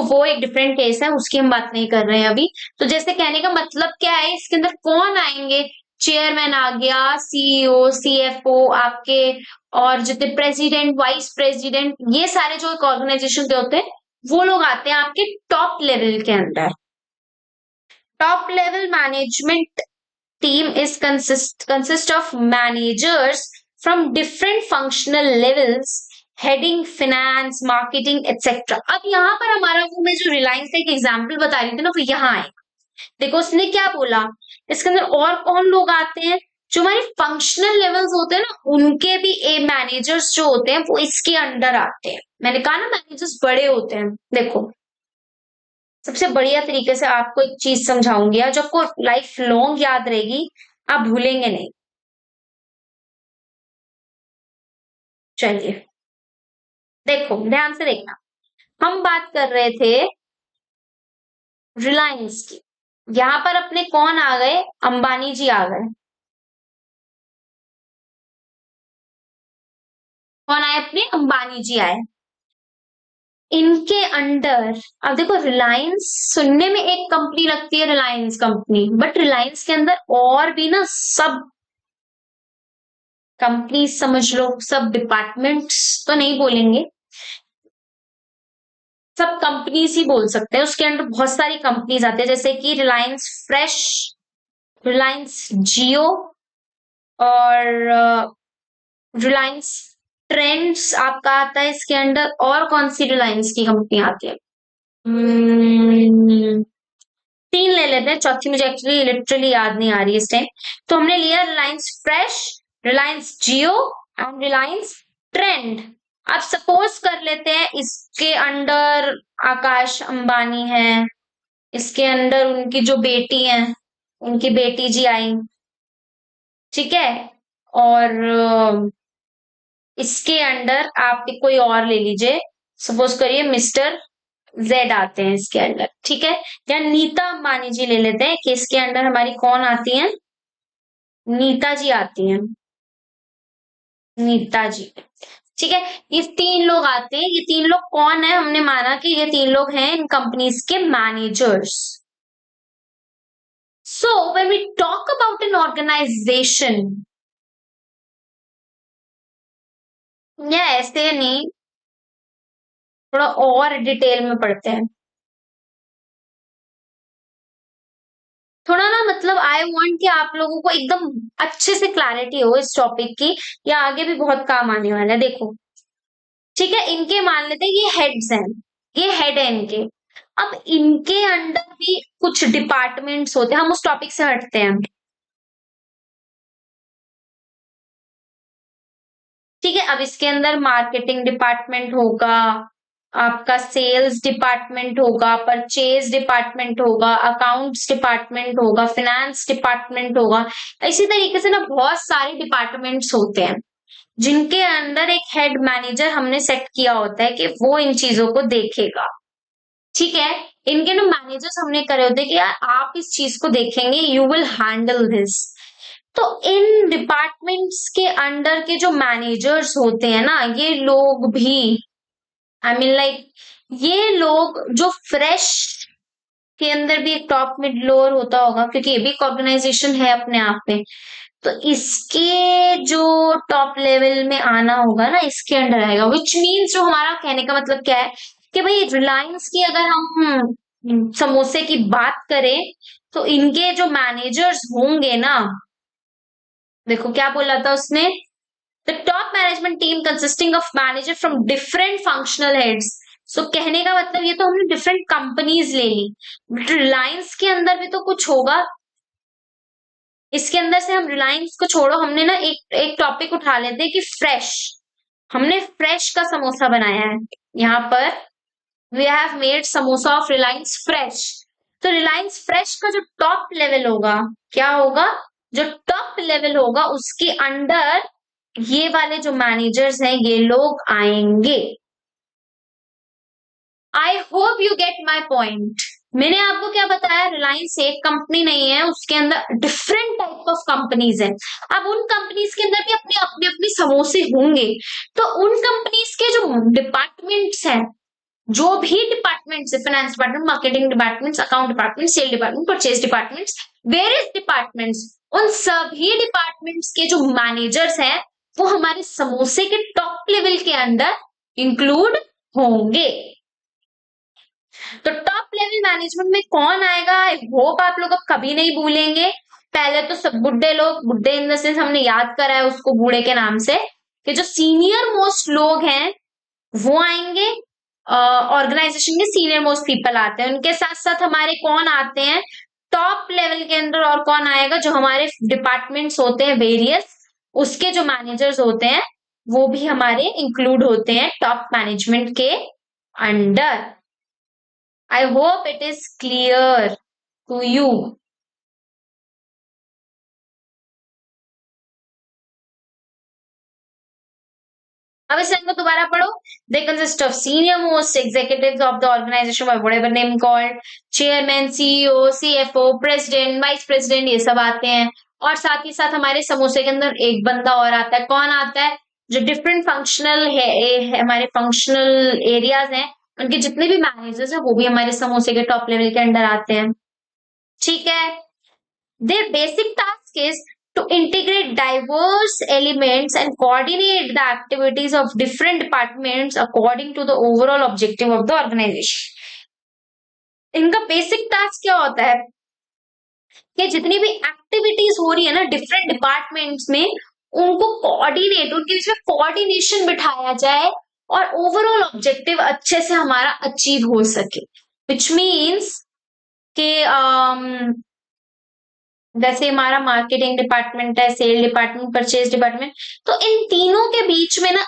वो एक डिफरेंट केस है, उसकी हम बात नहीं कर रहे हैं अभी। तो जैसे कहने का मतलब क्या है, इसके अंदर कौन आएंगे? चेयरमैन आ गया, CEO, CFO आपके, और जितने प्रेसिडेंट, वाइस प्रेसिडेंट, ये सारे जो एक ऑर्गेनाइजेशन के होते हैं वो लोग आते हैं आपके टॉप लेवल के अंदर। Top level management team is consist of managers from different functional levels heading finance, marketing, etc। अब यहाँ पर हमारा वो, मैं जो रिलायंस का एक एग्जाम्पल बता रही थी ना, वो यहाँ है। देखो उसने क्या बोला, इसके अंदर और कौन लोग आते हैं? जो हमारे फंक्शनल लेवल्स होते हैं ना, उनके भी मैनेजर्स जो होते हैं वो इसके अंडर आते हैं। मैंने कहा ना मैनेजर्स बड़े होते हैं। देखो सबसे बढ़िया तरीके से आपको एक चीज समझाऊंगी जो आपको लाइफ लॉन्ग याद रहेगी, आप भूलेंगे नहीं। चलिए देखो ध्यान से देखना, हम बात कर रहे थे रिलायंस की, यहाँ पर अपने कौन आ गए? अंबानी जी आ गए। कौन आए अपने? अंबानी जी आए। इनके अंडर, अब देखो रिलायंस सुनने में एक कंपनी लगती है, रिलायंस कंपनी, बट रिलायंस के अंदर और भी ना सब कंपनी समझ लो, सब डिपार्टमेंट्स तो नहीं बोलेंगे, सब कंपनीज ही बोल सकते हैं। उसके अंदर बहुत सारी कंपनीज आती है, जैसे कि रिलायंस फ्रेश, रिलायंस जियो और रिलायंस ट्रेंड्स आपका आता है इसके अंडर। और कौन सी रिलायंस की कंपनी आती है? हम्म, तीन ले लेते हैं, चौथी मुझे एक्चुअली लिटरली याद नहीं आ रही इस टाइम। तो हमने लिया Reliance fresh, Reliance Jio and Reliance trend. अब सपोज कर लेते हैं इसके अंडर आकाश अंबानी है, इसके अंदर उनकी जो बेटी है, उनकी बेटी जी आई, ठीक है। और इसके अंडर आप कोई और ले लीजिए, सपोज करिए मिस्टर जेड आते हैं इसके अंडर, ठीक है। या नीता अंबानी जी ले लेते हैं कि इसके अंडर हमारी कौन आती है, नीता जी आती हैं, नीता जी, ठीक है। ये तीन लोग आते हैं, ये तीन लोग कौन है, हमने माना कि ये तीन लोग हैं इन कंपनीज के managers. So when we talk about an organisation, या ऐसे नहीं, थोड़ा और डिटेल में पढ़ते हैं, थोड़ा ना, मतलब आई वांट कि आप लोगों को एकदम अच्छे से क्लैरिटी हो इस टॉपिक की, या आगे भी बहुत काम आने वाला है। देखो, ठीक है, इनके मान लेते हैं ये हेड्स हैं, ये हेड है इनके। अब इनके अंडर भी कुछ डिपार्टमेंट्स होते हैं, हम उस टॉपिक से हटते हैं, ठीक है। अब इसके अंदर मार्केटिंग डिपार्टमेंट होगा, आपका सेल्स डिपार्टमेंट होगा, परचेज डिपार्टमेंट होगा, अकाउंट्स डिपार्टमेंट होगा, फाइनेंस डिपार्टमेंट होगा। इसी तरीके से ना बहुत सारे डिपार्टमेंट्स होते हैं जिनके अंदर एक हेड मैनेजर हमने सेट किया होता है कि वो इन चीजों को देखेगा, ठीक है। इनके ना मैनेजर्स हमने करे होते हैं कि यार आप इस चीज को देखेंगे, यू विल हैंडल दिस। तो इन डिपार्टमेंट्स के अंडर के जो मैनेजर्स होते हैं ना, ये लोग भी, आई मीन लाइक, ये लोग जो फ्रेश के अंदर भी एक टॉप मिड लोअर होता होगा, क्योंकि ये भी एक ऑर्गेनाइजेशन है अपने आप में। तो इसके जो टॉप लेवल में आना होगा ना, इसके अंडर आएगा, विच मीन्स जो हमारा कहने का मतलब क्या है कि भाई रिलायंस की अगर हम समोसे की बात करें, तो इनके जो मैनेजर्स होंगे ना, देखो क्या बोला था उसने, the top management team consisting of manager from different functional heads. So कहने का मतलब ये तो हमने डिफरेंट कंपनीज ले ली, बट रिलायंस के अंदर भी तो कुछ होगा। इसके अंदर से हम रिलायंस को छोड़ो, हमने ना एक एक टॉपिक उठा लेते हैं कि फ्रेश, हमने फ्रेश का समोसा बनाया है यहाँ पर, we have made samosa of Reliance Fresh. तो रिलायंस फ्रेश का जो टॉप लेवल होगा, क्या होगा, जो टॉप लेवल होगा उसके अंडर ये वाले जो मैनेजर्स हैं ये लोग आएंगे। I hope you get my point. मैंने आपको क्या बताया, रिलायंस एक कंपनी नहीं है, उसके अंदर डिफरेंट टाइप ऑफ कंपनीज हैं। अब उन कंपनीज के अंदर भी अपने अपने अपने समोसे होंगे, तो उन कंपनीज के जो डिपार्टमेंट्स हैं, जो भी डिपार्टमेंट्स है, finance department, marketing departments, account department, sale department, purchase departments, various departments, उन सभी डिपार्टमेंट्स के जो मैनेजर्स हैं वो हमारे समोसे के टॉप लेवल के अंदर इंक्लूड होंगे। तो टॉप लेवल मैनेजमेंट में कौन आएगा, आई होप आप लोग अब कभी नहीं भूलेंगे। पहले तो सब बुड्ढे लोग, बुड्ढे इन द सेंस हमने याद करा है उसको बूढ़े के नाम से, कि जो सीनियर मोस्ट लोग हैं वो आएंगे, ऑर्गेनाइजेशन के सीनियर मोस्ट पीपल आते हैं, उनके साथ साथ हमारे कौन आते हैं टॉप लेवल के अंदर, और कौन आएगा, जो हमारे डिपार्टमेंट्स होते हैं वेरियस, उसके जो मैनेजर्स होते हैं वो भी हमारे इंक्लूड होते हैं टॉप मैनेजमेंट के अंडर। I hope it is clear to you. अब इस लाइन को दोबारा पढ़ो। They consist of senior most executives of the organisation by whatever name called, chairman, CEO, CFO, president, vice president, ये सब आते हैं। और साथ ही साथ हमारे समोसे के अंदर एक बंदा और आता है, कौन आता है, जो डिफरेंट फंक्शनल है हमारे फंक्शनल एरियाज हैं, उनके जितने भी मैनेजर्स हैं वो भी हमारे समोसे के टॉप लेवल के अंडर आते हैं, ठीक है। Their basic task is to integrate diverse elements and coordinate the activities of different departments according to the overall objective of the organization. इनका बेसिक टास्क क्या होता है कि जितनी भी एक्टिविटीज हो रही है ना डिफरेंट डिपार्टमेंट्स में, उनको कोऑर्डिनेट, उनके बीच में कोऑर्डिनेशन बिठाया जाए और ओवरऑल ऑब्जेक्टिव अच्छे से हमारा अचीव हो सके, विच मीन्स कि जैसे हमारा मार्केटिंग डिपार्टमेंट है, सेल डिपार्टमेंट, परचेज डिपार्टमेंट, तो इन तीनों के बीच में ना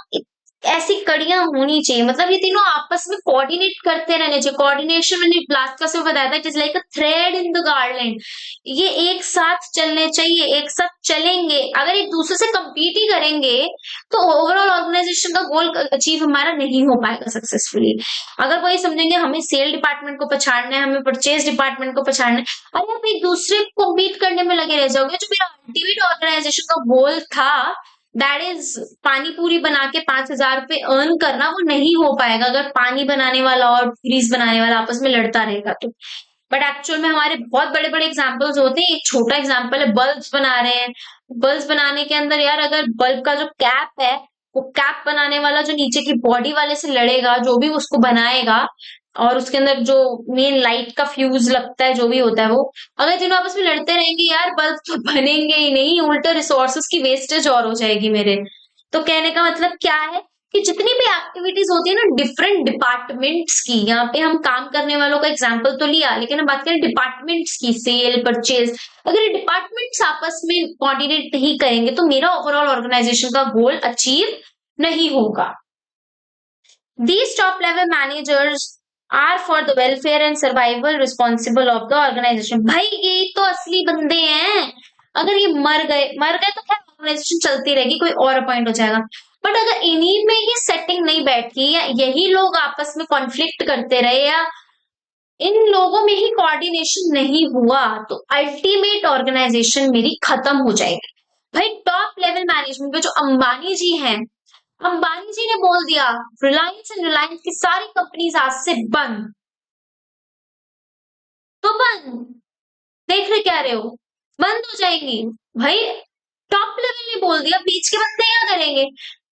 ऐसी कड़ियां होनी चाहिए, मतलब ये तीनों आपस में कोऑर्डिनेट करते रहने चाहिए। कोऑर्डिनेशन मैंने लास्ट क्लास में बताया था, it is like a thread in the garland. ये एक साथ चलने चाहिए, एक साथ चलेंगे। अगर एक दूसरे से compete ही करेंगे तो ओवरऑल ऑर्गेनाइजेशन का गोल अचीव हमारा नहीं हो पाएगा सक्सेसफुली। अगर कोई समझेंगे हमें सेल डिपार्टमेंट को पछाड़ना है, हमें परचेज डिपार्टमेंट को पछाड़ना है, अरे आप एक दूसरे को compete करने में लगे रह जाओगे। जो मेरा अल्टीमेट ऑर्गेनाइजेशन का गोल था, दैट इज पानी पूरी बना के 5,000 रुपए अर्न करना, वो नहीं हो पाएगा अगर पानी बनाने वाला और पूरीज बनाने वाला आपस में लड़ता रहेगा तो। बट एक्चुअल में हमारे बहुत बड़े बड़े एग्जाम्पल्स होते हैं। एक छोटा एग्जाम्पल है, बल्ब्स बना रहे हैं। बल्ब्स बनाने के अंदर यार, अगर बल्ब का जो कैप है, वो कैप बनाने वाला जो नीचे की बॉडी वाले से लड़ेगा, जो भी उसको बनाएगा, और उसके अंदर जो मेन लाइट का फ्यूज लगता है, जो भी होता है वो, अगर तीनों आपस में लड़ते रहेंगे यार, बल्ब तो बनेंगे ही नहीं, उल्टा रिसोर्सेस की वेस्टेज और हो जाएगी मेरे। तो कहने का मतलब क्या है कि जितनी भी एक्टिविटीज होती है ना डिफरेंट डिपार्टमेंट्स की, यहाँ पे हम काम करने वालों का एग्जांपल तो लिया, लेकिन हम बात करें डिपार्टमेंट्स की, सेल, परचेज, अगर ये डिपार्टमेंट्स आपस में कोऑर्डिनेट नहीं करेंगे तो मेरा ओवरऑल ऑर्गेनाइजेशन का गोल अचीव नहीं होगा। These top level managers are for the welfare and survival responsible of the organization। भाई ये तो असली बंदे हैं। अगर ये मर गए तो क्या ऑर्गेनाइजेशन चलती रहेगी, कोई और अपॉइंट हो जाएगा। बट अगर इन्हीं में ही सेटिंग नहीं बैठती, या यही लोग आपस में कॉन्फ्लिक्ट करते रहे, या इन लोगों में ही कोऑर्डिनेशन नहीं हुआ, तो अल्टीमेट ऑर्गेनाइजेशन मेरी खत्म हो जाएगी। भाई टॉप लेवल मैनेजमेंट पे जो अंबानी जी हैं, अंबानी जी ने बोल दिया रिलायंस एंड रिलायंस की सारी कंपनीज आज से बंद, तो बंद, देख रहे क्या रहे हो, बंद हो जाएंगी। भाई टॉप लेवल ने बोल दिया, बीच के बंदे क्या करेंगे?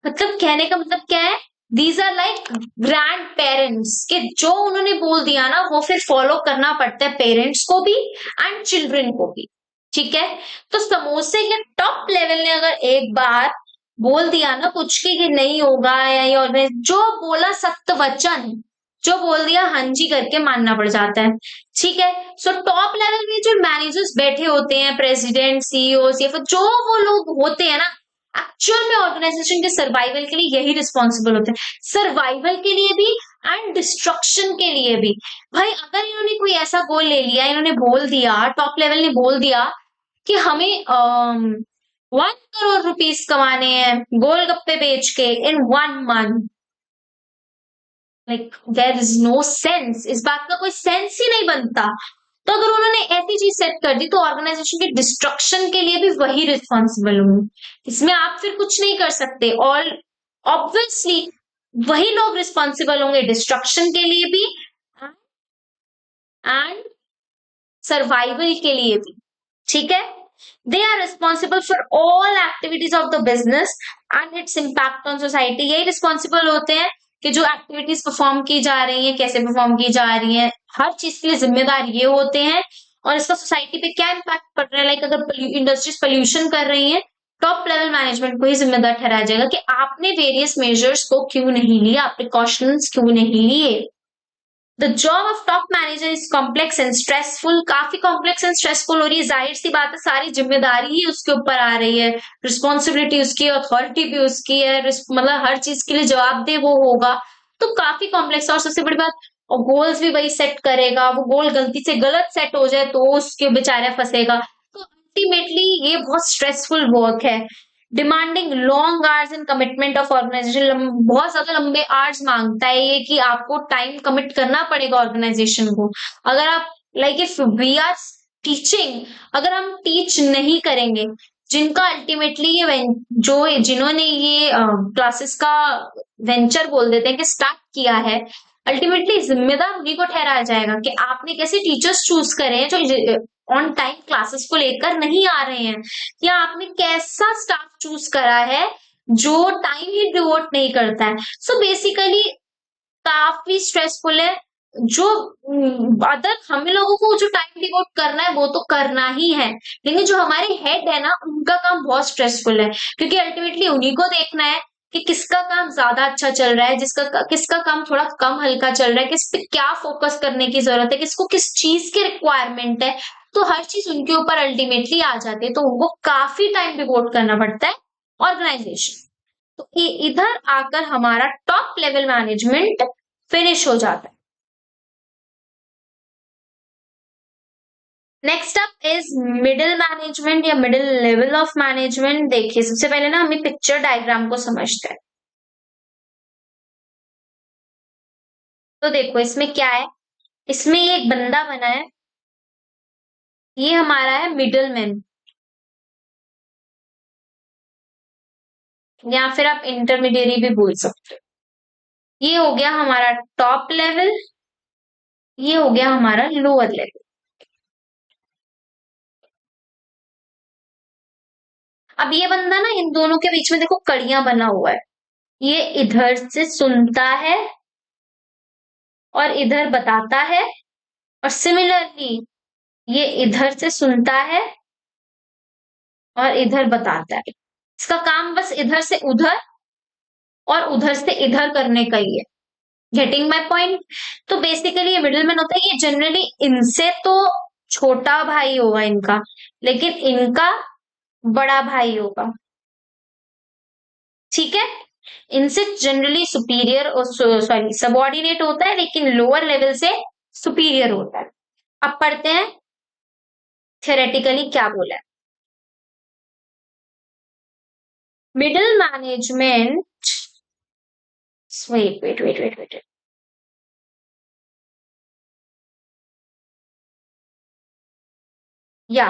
मतलब कहने का मतलब क्या है, these are like grandparents, कि जो उन्होंने बोल दिया ना वो फिर फॉलो करना पड़ता है, पेरेंट्स को भी एंड चिल्ड्रन को भी। ठीक है, तो समोसे के टॉप लेवल ने अगर एक बार बोल दिया ना कुछ कि नहीं होगा, या ये ऑर्गेनाइज जो बोला सत्य वचन, जो बोल दिया हाँ जी करके मानना पड़ जाता है। ठीक है, सो टॉप लेवल में जो मैनेजर्स बैठे होते हैं, प्रेसिडेंट, सीईओ, सीएफओ, जो वो लोग होते हैं ना, एक्चुअल में ऑर्गेनाइजेशन के सर्वाइवल के लिए यही रिस्पॉन्सिबल होते हैं, सर्वाइवल के लिए भी एंड डिस्ट्रक्शन के लिए भी। भाई अगर इन्होंने कोई ऐसा गोल ले लिया, इन्होंने बोल दिया, टॉप लेवल ने बोल दिया कि हमें 1 करोड़ रुपीस कमाने हैं गोलगप्पे बेच के in 1 month, like there is no sense, इस बात का कोई सेंस ही नहीं बनता। तो अगर उन्होंने ऐसी चीज सेट कर दी तो ऑर्गेनाइजेशन के डिस्ट्रक्शन के लिए भी वही रिस्पॉन्सिबल होंगे, इसमें आप फिर कुछ नहीं कर सकते। और ऑब्वियसली वही लोग रिस्पॉन्सिबल होंगे डिस्ट्रक्शन के लिए भी एंड सर्वाइवल के लिए भी। ठीक है, they are responsible for all activities of the business and its impact on society। यही रिस्पॉन्सिबल होते हैं कि जो एक्टिविटीज परफॉर्म की जा रही हैं, कैसे परफॉर्म की जा रही हैं, हर चीज के लिए जिम्मेदार ये होते हैं, और इसका सोसाइटी पे क्या इम्पैक्ट पड़ रहा है। लाइक अगर इंडस्ट्रीज पोल्यूशन कर रही हैं, टॉप लेवल मैनेजमेंट को ही जिम्मेदार ठहराया जाएगा कि आपने वेरियस मेजर्स को क्यों नहीं लिया, प्रिकॉशंस क्यों नहीं लिए। The job of top manager is complex and stressful, काफी कॉम्प्लेक्स एंड स्ट्रेसफुल हो रही है। जाहिर सी बात है, सारी जिम्मेदारी ही उसके ऊपर आ रही है, रिस्पॉन्सिबिलिटी उसकी, अथॉरिटी भी उसकी है, मतलब हर चीज के लिए जवाबदेह वो होगा, तो काफी कॉम्प्लेक्स। और सबसे बड़ी बात, और गोल्स भी वही सेट करेगा, वो गोल गलती से गलत सेट हो जाए तो उसके बेचारा फंसेगा। तो अल्टीमेटली ये बहुत स्ट्रेसफुल वर्क है, demanding long hours and commitment of organisation, बहुत ज्यादा लंबे आवर्स मांगता है ये, कि आपको टाइम कमिट करना पड़ेगा ऑर्गेनाइजेशन को। अगर आप like if we are teaching, अगर हम टीच नहीं करेंगे, जिनका अल्टीमेटली ये जो जिन्होंने ये क्लासेस का वेंचर बोल देते हैं कि स्टार्ट किया है, अल्टीमेटली जिम्मेदार उन्हीं को ठहराया जाएगा कि आपने कैसे टीचर्स चूज करे जो ऑन टाइम क्लासेस को लेकर नहीं आ रहे हैं, या आपने कैसा स्टाफ चूज करा है जो टाइम ही डिवोट नहीं करता है। सो बेसिकली काफी स्ट्रेसफुल है। जो अदर हम लोगों को जो टाइम डिवोट करना है वो तो करना ही है, लेकिन जो हमारे हेड है ना उनका काम बहुत स्ट्रेसफुल है, क्योंकि अल्टीमेटली उन्हीं को देखना है कि किसका काम ज्यादा अच्छा चल रहा है, किसका काम थोड़ा कम हल्का चल रहा है, किस पे क्या फोकस करने की जरूरत है, किसको किस चीज की रिक्वायरमेंट है। तो हर चीज उनके ऊपर अल्टीमेटली आ जाती है, तो उनको काफी टाइम डिवोट करना पड़ता है ऑर्गेनाइजेशन। तो इधर आकर हमारा टॉप लेवल मैनेजमेंट फिनिश हो जाता है। Next up is middle management या मिडिल लेवल ऑफ मैनेजमेंट। देखिए सबसे पहले ना हमें पिक्चर डायग्राम को समझते हैं। तो देखो इसमें क्या है, इसमें ये एक बंदा बना है, ये हमारा है मिडिल मैन, या फिर आप इंटरमीडिएरी भी बोल सकते हो। ये हो गया हमारा टॉप लेवल, ये हो गया हमारा लोअर लेवल। अब ये बंदा ना इन दोनों के बीच में देखो कड़ियां बना हुआ है, ये इधर से सुनता है और इधर बताता है, और सिमिलरली ये इधर से सुनता है और इधर बताता है। इसका काम बस इधर से उधर और उधर से इधर करने का ही है। Getting my point. तो बेसिकली ये मिडिल मैन होता है, ये जनरली इनसे तो छोटा भाई होगा इनका, लेकिन इनका बड़ा भाई होगा, ठीक है। इनसे जनरली सुपीरियर और सॉरी सबऑर्डिनेट होता है, लेकिन लोअर लेवल से सुपीरियर होता है। अब पढ़ते हैं थियोरेटिकली क्या बोला है। मिडिल मैनेजमेंट, वेट, या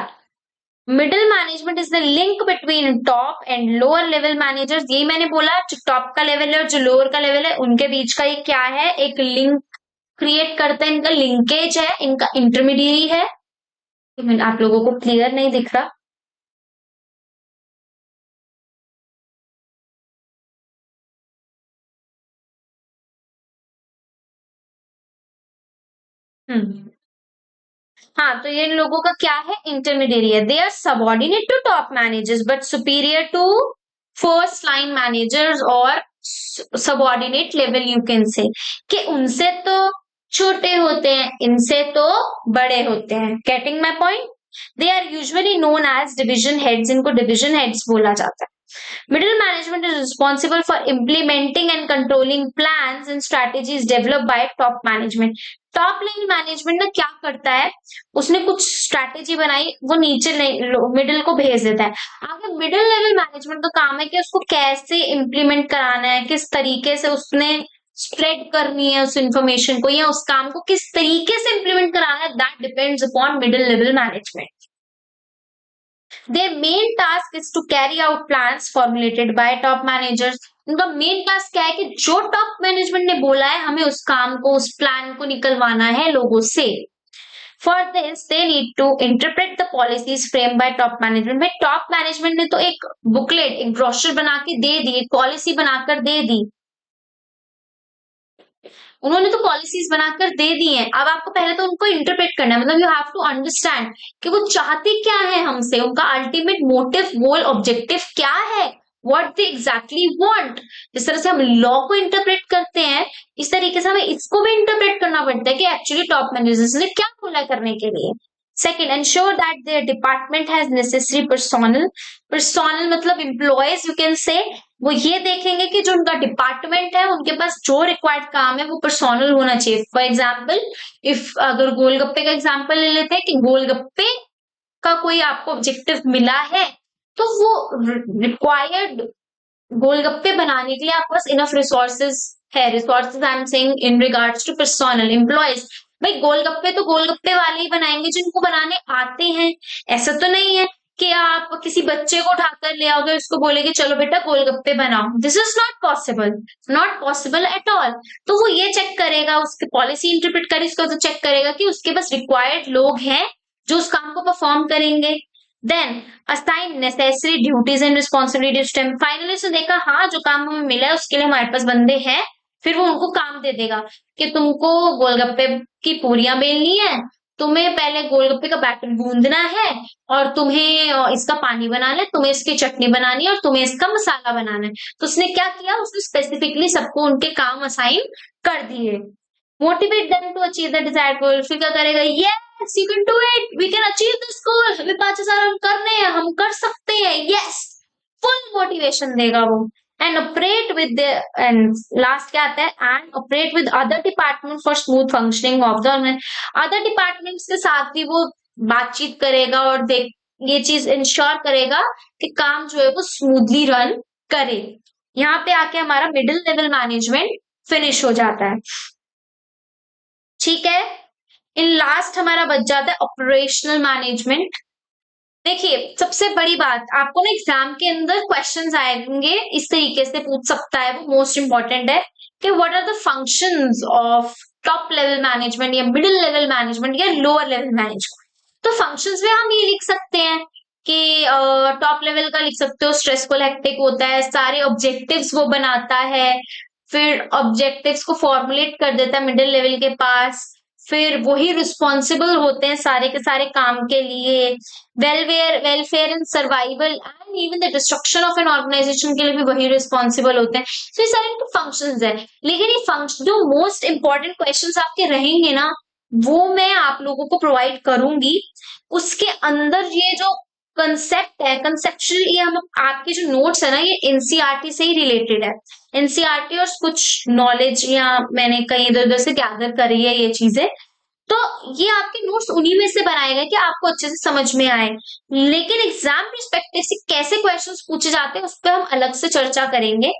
middle management is the link between top and lower level managers. यही मैंने बोला, जो टॉप का लेवल है और जो लोअर का लेवल है उनके बीच का ये क्या है, एक लिंक क्रिएट करता है, इनका लिंकेज है, इनका इंटरमीडिएरी है। आप लोगों को क्लियर नहीं दिख रहा? हम्म, हाँ, तो ये इन लोगों का क्या है, इंटरमीडिएरी है। They are subordinate to top managers but superior to first line managers और subordinate level, you can say कि उनसे तो छोटे होते हैं, इनसे तो बड़े होते हैं। Getting my point. They are usually known as division heads, इनको डिविजन हेड्स बोला जाता है। Middle management is responsible for implementing and controlling plans and strategies developed by top management. Top level management ना क्या करता है, उसने कुछ स्ट्रैटेजी बनाई, वो नीचे मिडिल को भेज देता है। आगे मिडिल लेवल मैनेजमेंट का काम है कि उसको कैसे इम्प्लीमेंट कराना है, किस तरीके से उसने स्प्रेड करनी है उस इंफॉर्मेशन को, या उस काम को किस तरीके से इम्प्लीमेंट कराना है, that depends upon middle level management. Their main task is to carry out plans formulated by top managers. उनका मेन टास्क क्या है कि जो टॉप मैनेजमेंट ने बोला है हमें उस काम को, उस प्लान को निकलवाना है लोगों से। For this, they need to interpret the policies framed by top management. में टॉप मैनेजमेंट ने तो एक बुकलेट, एक ब्रोशर बना के दे दी, एक पॉलिसी बनाकर दे दी, उन्होंने तो पॉलिसीज बनाकर दे दी हैं। अब आपको पहले तो उनको इंटरप्रेट करना है, मतलब यू हैव टू अंडरस्टैंड कि वो चाहते क्या है हमसे, उनका अल्टीमेट मोटिव, गोल, ऑब्जेक्टिव क्या है, व्हाट दे एग्जैक्टली वांट। जिस तरह से हम लॉ को इंटरप्रेट करते हैं, इस तरीके से हमें इसको भी इंटरप्रेट करना पड़ता है कि एक्चुअली टॉप मैनेजर्स ने क्या बोला करने के लिए। Second, ensure that there department has necessary personnel, personnel मतलब एम्प्लॉयज यू कैन से। वो ये देखेंगे कि जो उनका डिपार्टमेंट है उनके पास जो रिक्वायर्ड काम है वो पर्सोनल होना चाहिए। फॉर एग्जाम्पल, इफ अगर गोलगप्पे का एग्जाम्पल ले लेते हैं कि गोलगप्पे का कोई आपको ऑब्जेक्टिव मिला है, तो वो रिक्वायर्ड गोलगप्पे बनाने के लिए आपके पास इनफ रिसोर्सेज है। Resources I am saying in regards to personal employees. भाई गोलगप्पे तो गोलगप्पे वाले ही बनाएंगे जिनको बनाने आते हैं। ऐसा तो नहीं है कि आप किसी बच्चे को उठाकर ले आओगे, उसको बोलेगे चलो बेटा गोलगप्पे बनाओ। This is not possible, not possible at all. तो वो ये चेक करेगा, उसकी पॉलिसी इंटरप्रेट करे, उसको तो चेक करेगा कि उसके पास रिक्वायर्ड लोग हैं जो उस काम को परफॉर्म करेंगे। Then assign necessary duties and responsibilities to. Finally उसने देखा हाँ जो काम हमें मिला है उसके लिए हमारे पास बंदे हैं, फिर वो उनको काम दे देगा कि तुमको गोलगप्पे की पूरियां बेलनी है, तुम्हें पहले गोलगप्पे का बैटर गूंदना है, और तुम्हें इसका पानी बनाना है, तुम्हें इसकी चटनी बनानी है, और तुम्हें इसका मसाला बनाना है। तो उसने क्या किया, उसने स्पेसिफिकली सबको उनके काम असाइन कर दिए। Motivate them to achieve the desired goal. फिर क्या करेगा, yes you can do it, we can achieve this goal, हमें 5,000 हम करने हैं, हम कर सकते हैं, यस। फुल मोटिवेशन देगा वो। And operate with and last क्या आता है, and operate with other department for smooth functioning of the. Other departments के साथ भी वो बातचीत करेगा और देख ये चीज इंश्योर करेगा कि काम जो है वो स्मूथली रन करे। यहाँ पे आके हमारा मिडिल लेवल मैनेजमेंट फिनिश हो जाता है। ठीक है, इन लास्ट हमारा बच जाता है ऑपरेशनल मैनेजमेंट। देखिए सबसे बड़ी बात, आपको ना एग्जाम के अंदर क्वेश्चंस आएंगे इस तरीके से पूछ सकता है, वो मोस्ट इंपॉर्टेंट है कि what are the functions of top level management या मिडिल लेवल मैनेजमेंट या लोअर लेवल मैनेजमेंट। तो फंक्शंस में हम ये लिख सकते हैं कि टॉप लेवल का लिख सकते हो स्ट्रेसफुल हेक्टिक होता है, सारे ऑब्जेक्टिव्स वो बनाता है, फिर ऑब्जेक्टिव्स को फॉर्मुलेट कर देता है मिडिल लेवल के पास, फिर वही रिस्पॉन्सिबल होते हैं सारे के सारे काम के लिए, welfare and survival and even the destruction of an organisation के लिए भी वही रिस्पॉन्सिबल होते हैं। तो ये सारे इनके फंक्शंस है। लेकिन ये फंक्शन जो मोस्ट इंपॉर्टेंट क्वेश्चंस आपके रहेंगे ना, वो मैं आप लोगों को प्रोवाइड करूंगी। उसके अंदर ये जो कंसेप्ट है, कंसेप्चुअल, ये हम आपके जो नोट्स है ना ये एनसीईआरटी से ही रिलेटेड है। एनसीईआरटी और कुछ नॉलेज या मैंने कहीं इधर उधर से गैदर करी है ये चीजें, तो ये आपके नोट्स उन्हीं में से बनाए गए कि आपको अच्छे से समझ में आए। लेकिन एग्जाम पर्सपेक्टिव से कैसे क्वेश्चंस पूछे जाते हैं उस पर हम अलग से चर्चा करेंगे,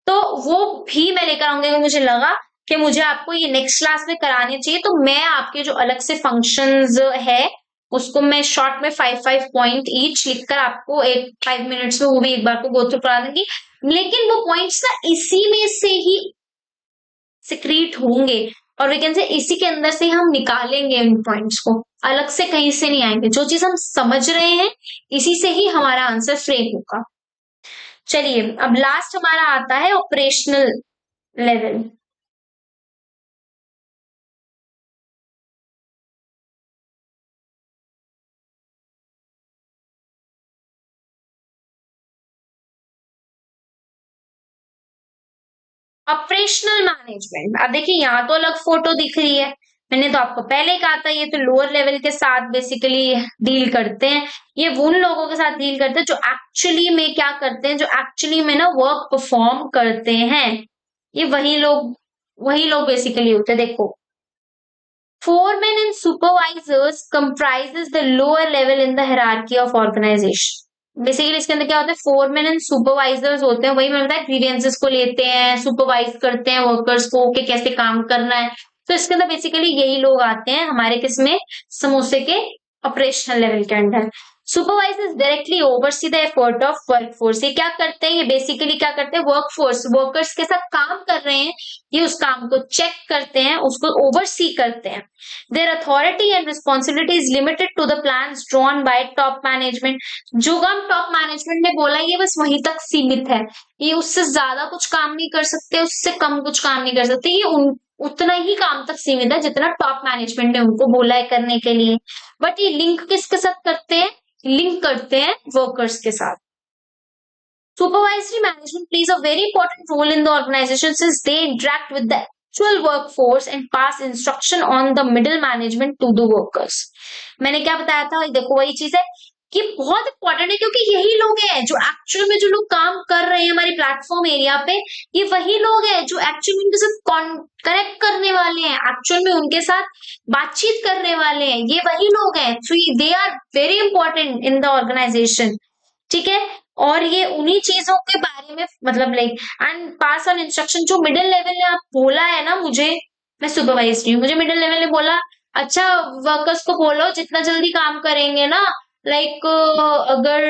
तो वो भी मैं लेकर आऊंगी। मुझे लगा कि मुझे आपको ये नेक्स्ट क्लास में कराने चाहिए, तो मैं आपके जो अलग से फंक्शंस है उसको मैं शॉर्ट में 5-5 पॉइंट ईच लिखकर आपको 5 मिनट्स में वो भी एक बार को गो थ्रू करा दूंगी। लेकिन वो पॉइंट्स ना इसी में से ही सिक्रीट होंगे, और वी कैन से इसी के अंदर से हम निकालेंगे इन पॉइंट्स को, अलग से कहीं से नहीं आएंगे। जो चीज हम समझ रहे हैं इसी से ही हमारा आंसर फ्रेम होगा। चलिए अब लास्ट हमारा आता है ऑपरेशनल लेवल। ऑपरेशनल मैनेजमेंट, अब देखिए यहाँ तो अलग फोटो दिख रही है, मैंने तो आपको पहले ही कहा था ये तो लोअर लेवल के साथ बेसिकली डील करते हैं। ये उन लोगों के साथ डील करते हैं जो एक्चुअली में क्या करते हैं, जो एक्चुअली में ना वर्क परफॉर्म करते हैं। ये वही लोग बेसिकली होते हैं। देखो, foremen and supervisors comprises the lower level in the hierarchy of organization। Basically इसके अंदर क्या होता है, फोरमैन एंड सुपरवाइजर्स होते हैं, वही मैंने बताया ग्रीवेंसेस को लेते हैं, सुपरवाइज करते हैं वर्कर्स को कि कैसे काम करना है। तो इसके अंदर बेसिकली यही लोग आते हैं हमारे किसमें, समोसे के ऑपरेशनल लेवल के under. Supervisors directly oversee the effort of workforce. ये क्या करते हैं, ये बेसिकली क्या करते हैं, वर्कफोर्स वर्कर्स के साथ काम कर रहे हैं, ये उस काम को चेक करते हैं, उसको ओवरसी करते हैं। Their authority and responsibility is limited to the plans drawn by top management. जो काम टॉप मैनेजमेंट ने बोला ये बस वहीं तक सीमित है, ये उससे ज्यादा कुछ काम नहीं कर सकते, उससे कम कुछ काम नहीं कर सकते, ये उतना ही काम तक सीमित है जितना टॉप मैनेजमेंट ने उनको बोला है करने के लिए। बट ये लिंक किसके साथ करते हैं, लिंक करते हैं वर्कर्स के साथ। Supervisory management plays a very important role in the organization since they interact with the actual workforce and pass instruction on the middle management to the workers। मैंने क्या बताया था, देखो वही चीज है कि बहुत इंपॉर्टेंट है, क्योंकि यही लोग हैं जो एक्चुअल में जो लोग काम कर रहे हैं हमारे प्लेटफॉर्म एरिया पे, ये वही लोग हैं जो एक्चुअल में उनके साथ कनेक्ट करने वाले हैं, एक्चुअल में उनके साथ बातचीत करने वाले हैं, ये वही लोग हैं। So they are very important in the organisation. ठीक है, और ये उन्हीं चीजों के बारे में मतलब like and pass on instruction. जो मिडिल लेवल ने आप बोला है ना, मुझे, मैं सुपरवाइजर हूँ, मुझे मिडिल लेवल ने बोला अच्छा वर्कर्स को बोलो जितना जल्दी काम करेंगे ना, लाइक अगर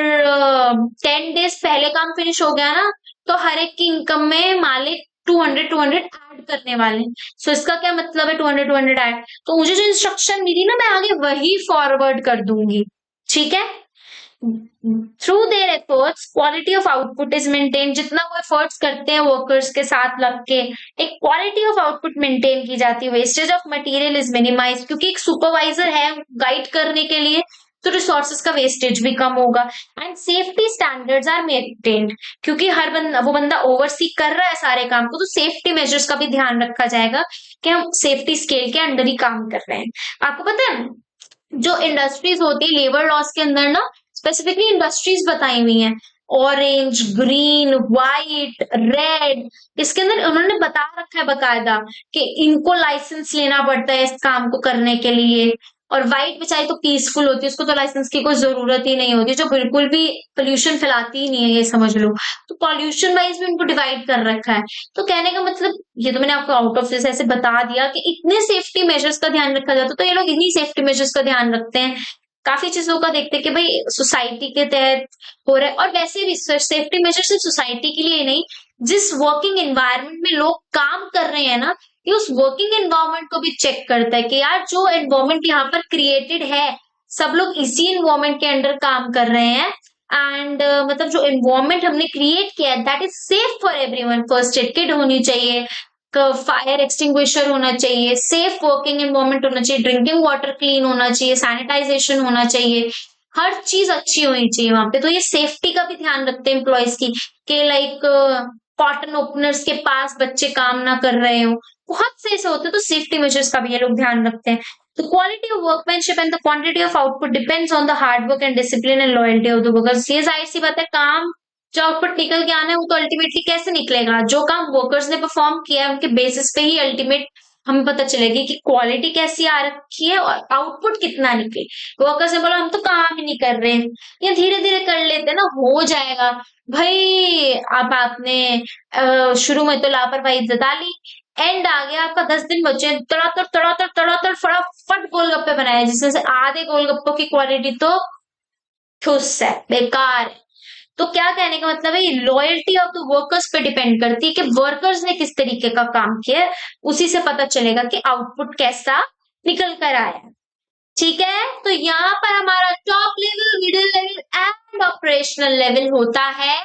10 डेज पहले काम फिनिश हो गया ना तो हर एक की इनकम में मालिक 200 ऐड करने वाले हैं। सो इसका क्या मतलब है 200 ऐड, तो मुझे जो इंस्ट्रक्शन मिली ना मैं आगे वही फॉरवर्ड कर दूंगी, ठीक है। Through their efforts quality of output is maintain, जितना वो एफर्ट्स करते हैं वर्कर्स के साथ लग के एक क्वालिटी ऑफ आउटपुट मेंटेन की जाती है। Wastage of material is minimise, क्योंकि एक सुपरवाइजर है गाइड करने के लिए, तो रिसोर्सेज का वेस्टेज भी कम होगा। And safety standards are maintained, क्योंकि हर बंदा वो बंदा ओवरसी कर रहा है सारे काम को, तो सेफ्टी मेजर्स का भी ध्यान रखा जाएगा कि हम सेफ्टी स्केल के अंडर ही काम कर रहे हैं। आपको पता है जो इंडस्ट्रीज होती है लेबर लॉस के अंदर ना स्पेसिफिकली इंडस्ट्रीज बताई हुई हैं, ऑरेंज, ग्रीन, व्हाइट, रेड, इसके अंदर उन्होंने बता रखा है बकायदा कि इनको लाइसेंस लेना पड़ता है इस काम को करने के लिए। और व्हाइट बेचारी तो पीसफुल होती है, उसको तो लाइसेंस की कोई जरूरत ही नहीं होती, जो बिल्कुल भी पोल्यूशन फैलाती ही नहीं है, ये समझ लो। तो पॉल्यूशन वाइज भी उनको डिवाइड कर रखा है। तो कहने का मतलब ये तो मैंने आपको आउट ऑफ दिस ऐसे बता दिया कि इतने सेफ्टी मेजर्स का ध्यान रखा जाता है, तो ये लोग इन्हीं सेफ्टी मेजर्स का ध्यान रखते हैं। काफी चीजों का देखते हैं कि भाई सोसाइटी के तहत हो रहा है, और वैसे भी सेफ्टी मेजर सिर्फ सोसाइटी के लिए ही नहीं, जिस वर्किंग एनवायरनमेंट में लोग काम कर रहे हैं ना, ये उस वर्किंग एनवायरनमेंट को भी चेक करता है कि यार जो एनवायरनमेंट यहाँ पर क्रिएटेड है सब लोग इसी एनवायरनमेंट के अंडर काम कर रहे हैं। एंड मतलब जो एनवायरनमेंट हमने क्रिएट किया है that is safe for everyone. First aid kit होनी चाहिए, फायर एक्सटिंग्विशर होना चाहिए, सेफ वर्किंग एनवायरनमेंट होना चाहिए, ड्रिंकिंग वाटर क्लीन होना चाहिए, सैनिटाइजेशन होना चाहिए, हर चीज अच्छी होनी चाहिए वहां पे। तो ये सेफ्टी का भी ध्यान रखते हैं एम्प्लॉयज की कि लाइक कॉटन ओपनर्स के पास बच्चे काम ना कर रहे हो, बहुत से ऐसे होते हैं। तो सेफ्टी मेजर्स का भी ये लोग ध्यान रखते हैं। The quality of workmanship and the quantity of output depends on the hard work and discipline and loyalty of the workers। ये जाहिर सी बात है, काम जो आउटपुट निकल के आना है वो तो अल्टीमेटली कैसे निकलेगा, जो काम वर्कर्स ने परफॉर्म किया है उनके बेसिस पे ही अल्टीमेट हमें पता चलेगी कि क्वालिटी कैसी आ रखी है और आउटपुट कितना निकले। वर्कर्स ने बोला हम तो काम ही नहीं कर रहे, या धीरे धीरे कर लेते ना हो जाएगा। भाई अब आपने शुरू में तो लापरवाही जता ली, एंड आ गया आपका 10 दिन बचे, तड़ातड़ तड़ातड़ तड़ातड़ फटाफट गोलगप्पे बनाए जिसमें से आधे गोलगप्पों की क्वालिटी तो ठुस है, बेकार है। तो क्या कहने का मतलब है, ये लॉयल्टी ऑफ द वर्कर्स पे डिपेंड करती है कि वर्कर्स ने किस तरीके का काम किया है, उसी से पता चलेगा कि आउटपुट कैसा निकल कर आया। ठीक है, तो यहाँ पर हमारा top level, middle level and operational level होता है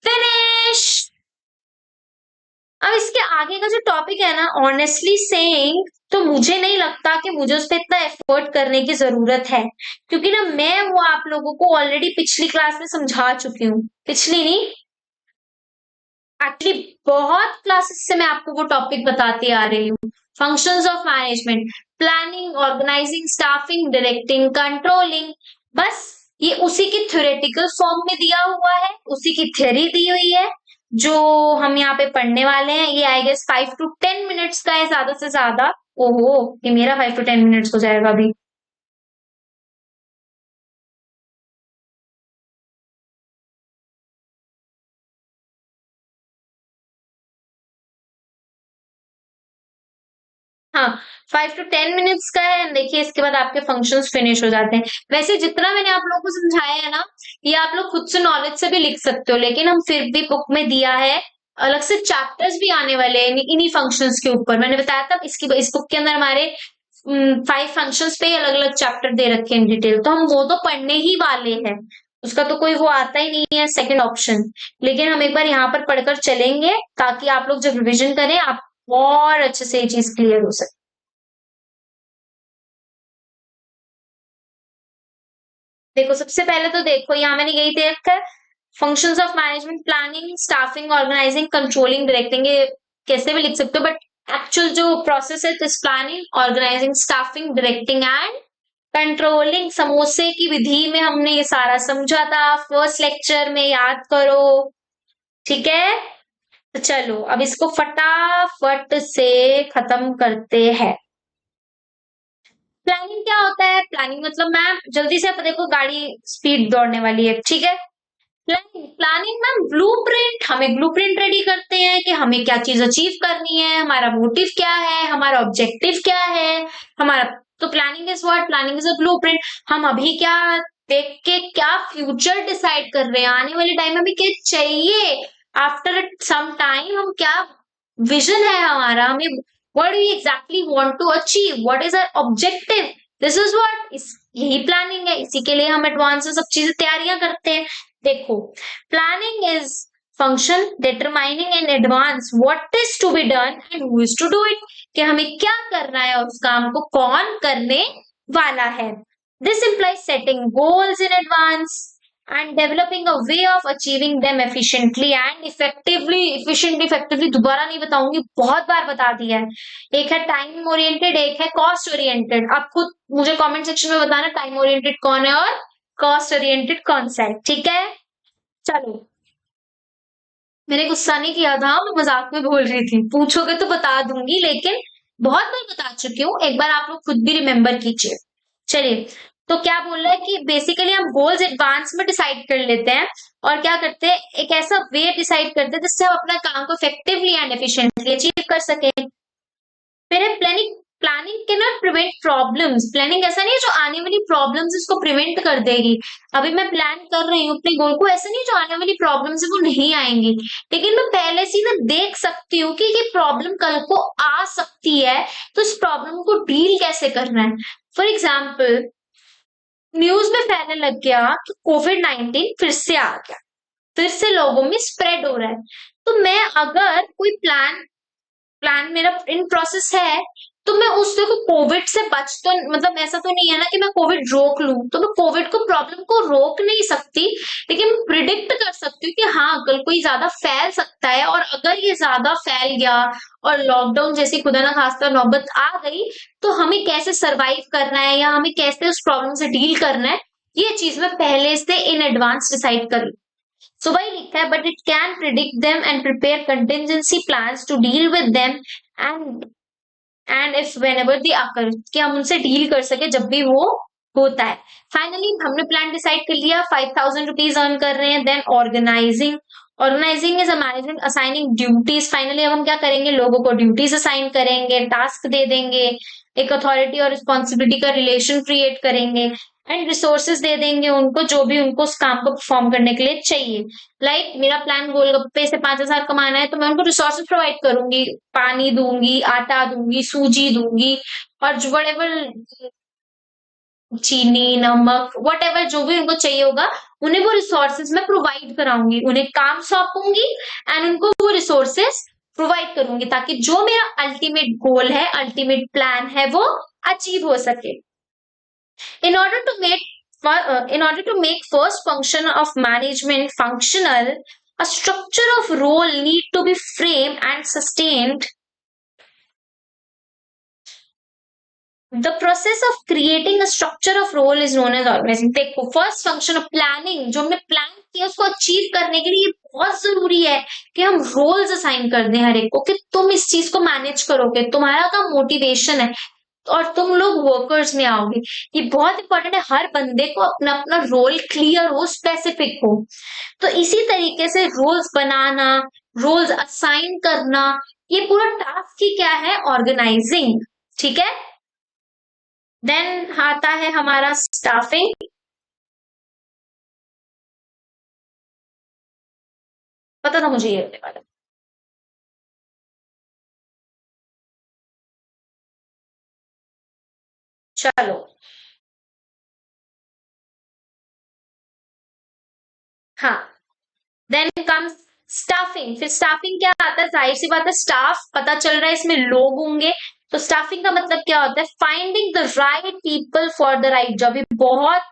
फिनिश। अब इसके आगे का जो टॉपिक है ना, ऑनेस्टली सेइंग, तो मुझे नहीं लगता कि मुझे उस पर इतना एफर्ट करने की जरूरत है, क्योंकि ना मैं वो आप लोगों को ऑलरेडी पिछली क्लास में समझा चुकी हूँ। पिछली नहीं, एक्चुअली बहुत क्लासेस से मैं आपको वो टॉपिक बताती आ रही हूँ। Functions of management, planning, organising, staffing, directing, controlling, बस ये उसी की थ्योरेटिकल फॉर्म में दिया हुआ है, उसी की थ्योरी दी हुई है जो हम यहाँ पे पढ़ने वाले हैं। ये आई गेस 5 to 10 मिनट्स का है ज्यादा से ज्यादा। ओहो, ये मेरा 5 to 10 मिनट्स हो जाएगा अभी। हाँ, 5 to 10 मिनट्स का है। देखिए इसके बाद आपके फंक्शंस फिनिश हो जाते हैं। वैसे जितना मैंने आप लोगों को समझाया है ना, ये आप लोग खुद से नॉलेज से भी लिख सकते हो, लेकिन हम फिर भी बुक में दिया है, अलग से चैप्टर्स भी आने वाले हैं इन्हीं फंक्शंस के ऊपर। मैंने बताया था इस बुक के अंदर हमारे 5 फंक्शंस पे अलग अलग चैप्टर दे रखे हैं डिटेल, तो हम वो तो पढ़ने ही वाले हैं, उसका तो कोई वो आता ही नहीं है सेकंड ऑप्शन। लेकिन हम एक बार यहाँ पर पढ़कर चलेंगे ताकि आप लोग जब रिविजन करें आप और अच्छे से ये चीज क्लियर हो सके। देखो सबसे पहले तो देखो यहाँ मैंने यही दे रखा है, functions of management, planning, staffing, organising, controlling, directing. ये कैसे भी लिख सकते हो, बट एक्चुअल जो प्रोसेस है this planning, organising, staffing, directing and controlling. समोसे की विधि में हमने ये सारा समझा था फर्स्ट लेक्चर में, याद करो। ठीक है, तो चलो अब इसको फटाफट से खत्म करते हैं। प्लानिंग क्या होता है, प्लानिंग मतलब मैम जल्दी से, देखो गाड़ी स्पीड दौड़ने वाली है, ठीक है। प्लानिंग, प्लानिंग मैम ब्लूप्रिंट, हम ब्लूप्रिंट रेडी करते हैं कि हमें क्या चीज अचीव करनी है, हमारा मोटिव क्या है, हमारा ऑब्जेक्टिव क्या है, हमारा। तो planning is what, planning is a blueprint. हम अभी क्या देख के क्या फ्यूचर डिसाइड कर रहे हैं, आने वाले टाइम में भी क्या चाहिए, आफ्टर सम टाइम हम क्या विजन है हमारा, हमें what we exactly want to achieve, what is our objective, this is what, इस यही प्लानिंग है, इसी के लिए हम एडवांस में सब चीजें तैयारियां करते हैं। देखो, planning is function determining in advance what is to be done and who is to do it, कि हमें क्या करना है और उस काम को कौन करने वाला है। This implies setting goals in advance and developing a way of achieving them efficiently and effectively। effectively दोबारा नहीं बताऊंगी, बहुत बार बता दिया है। एक है टाइम ओरिएंटेड, एक है कॉस्ट ओरिएंटेड। आप खुद मुझे कमेंट सेक्शन में बताना टाइम ओरिएंटेड कौन है और कॉस्ट ओरिएंटेड कौन सा है, ठीक है। चलो, मैंने गुस्सा नहीं किया था, मैं मजाक में बोल रही थी, पूछोगे तो बता दूंगी, लेकिन बहुत बार बता चुकी हूँ, एक बार आप लोग खुद भी रिमेम्बर कीजिए। चलिए, तो क्या बोल रहा है कि बेसिकली हम गोल्स एडवांस में डिसाइड कर लेते हैं और क्या करते हैं, एक ऐसा वे डिसाइड करते हैं जिससे हम अपना काम को इफेक्टिवली एंड एफिशिएंटली अचीव कर सके। फिर है planning. Planning can not prevent problems. Planning ऐसा नहीं है जो आने वाली प्रॉब्लम्स इसको प्रिवेंट कर देगी। अभी मैं प्लान कर रही हूँ अपने गोल को, ऐसा नहीं जो आने वाली प्रॉब्लम्स है वो नहीं आएंगी, लेकिन मैं पहले से ही ना देख सकती हूँ कि ये प्रॉब्लम कल को आ सकती है, तो इस प्रॉब्लम को डील कैसे करना है। फॉर एग्जाम्पल, न्यूज में फैलने लग गया कि कोविड-19 फिर से आ गया, फिर से लोगों में स्प्रेड हो रहा है, तो मैं अगर कोई प्लान मेरा इन प्रोसेस है, तो मैं उससे को कोविड से बच तो मतलब ऐसा तो नहीं है ना कि मैं कोविड रोक लूं, तो मैं कोविड को प्रॉब्लम को रोक नहीं सकती, लेकिन प्रिडिक्ट कर सकती हूँ कि हाँ कल कोई ज्यादा फैल सकता है, और अगर ये ज्यादा फैल गया और लॉकडाउन जैसी खुदा ना खास्ता नौबत आ गई, तो हमें कैसे सरवाइव करना है या हमें कैसे उस प्रॉब्लम से डील करना है, ये चीज मैं पहले से इन एडवांस डिसाइड कर लूं। So वही लिखा है, but it can predict them and prepare contingency plans to deal with them and if whenever they occur, कि हम उनसे डील कर सके जब भी वो होता है। फाइनली हमने प्लान डिसाइड कर लिया, 5,000 रुपीज अर्न कर रहे हैं। Then organising is management assigning duties. Finally अब हम क्या करेंगे, लोगों को ड्यूटीज असाइन करेंगे, टास्क दे देंगे, एक अथॉरिटी और रिस्पॉन्सिबिलिटी का रिलेशन क्रिएट करेंगे एंड रिसोर्सेज दे देंगे उनको, जो भी उनको उस काम को परफॉर्म करने के लिए चाहिए। लाइक मेरा प्लान गोलगप्पे से 5,000 कमाना है, तो मैं उनको रिसोर्सेज प्रोवाइड करूंगी, पानी दूंगी, आटा दूंगी, सूजी दूंगी, और वटेवर चीनी, नमक, वटेवर जो भी उनको चाहिए होगा, उन्हें वो रिसोर्सेज मैं प्रोवाइड कराऊंगी, उन्हें काम सौंपूंगी एंड उनको वो रिसोर्सेज प्रोवाइड करूंगी, ताकि जो मेरा अल्टीमेट गोल है, अल्टीमेट प्लान है, वो अचीव हो सके। In order to make first function of management functional, a structure of role need to be framed and sustained. The process of creating a structure of role is known as organizing। देखो, first function of planning, जो हमने plan किया उसको achieve करने के लिए बहुत जरूरी है कि हम रोल्स असाइन कर दें हर एक को, कि तुम इस चीज को मैनेज करोगे, तुम्हारा काम मोटिवेशन है और तुम लोग वर्कर्स में आओगे। ये बहुत इंपॉर्टेंट है, हर बंदे को अपना अपना रोल क्लियर हो, स्पेसिफिक हो। तो इसी तरीके से रोल्स बनाना, रोल्स असाइन करना, ये पूरा टास्क ही क्या है, ऑर्गेनाइजिंग, ठीक है। देन आता है हमारा स्टाफिंग। पता था मुझे ये होने वाला। चलो, हाँ, देन कम्स स्टाफिंग। फिर स्टाफिंग क्या आता है, जाहिर सी बात है स्टाफ, पता चल रहा है इसमें लोग होंगे, तो स्टाफिंग का मतलब क्या होता है, finding the right people for the right job. ये बहुत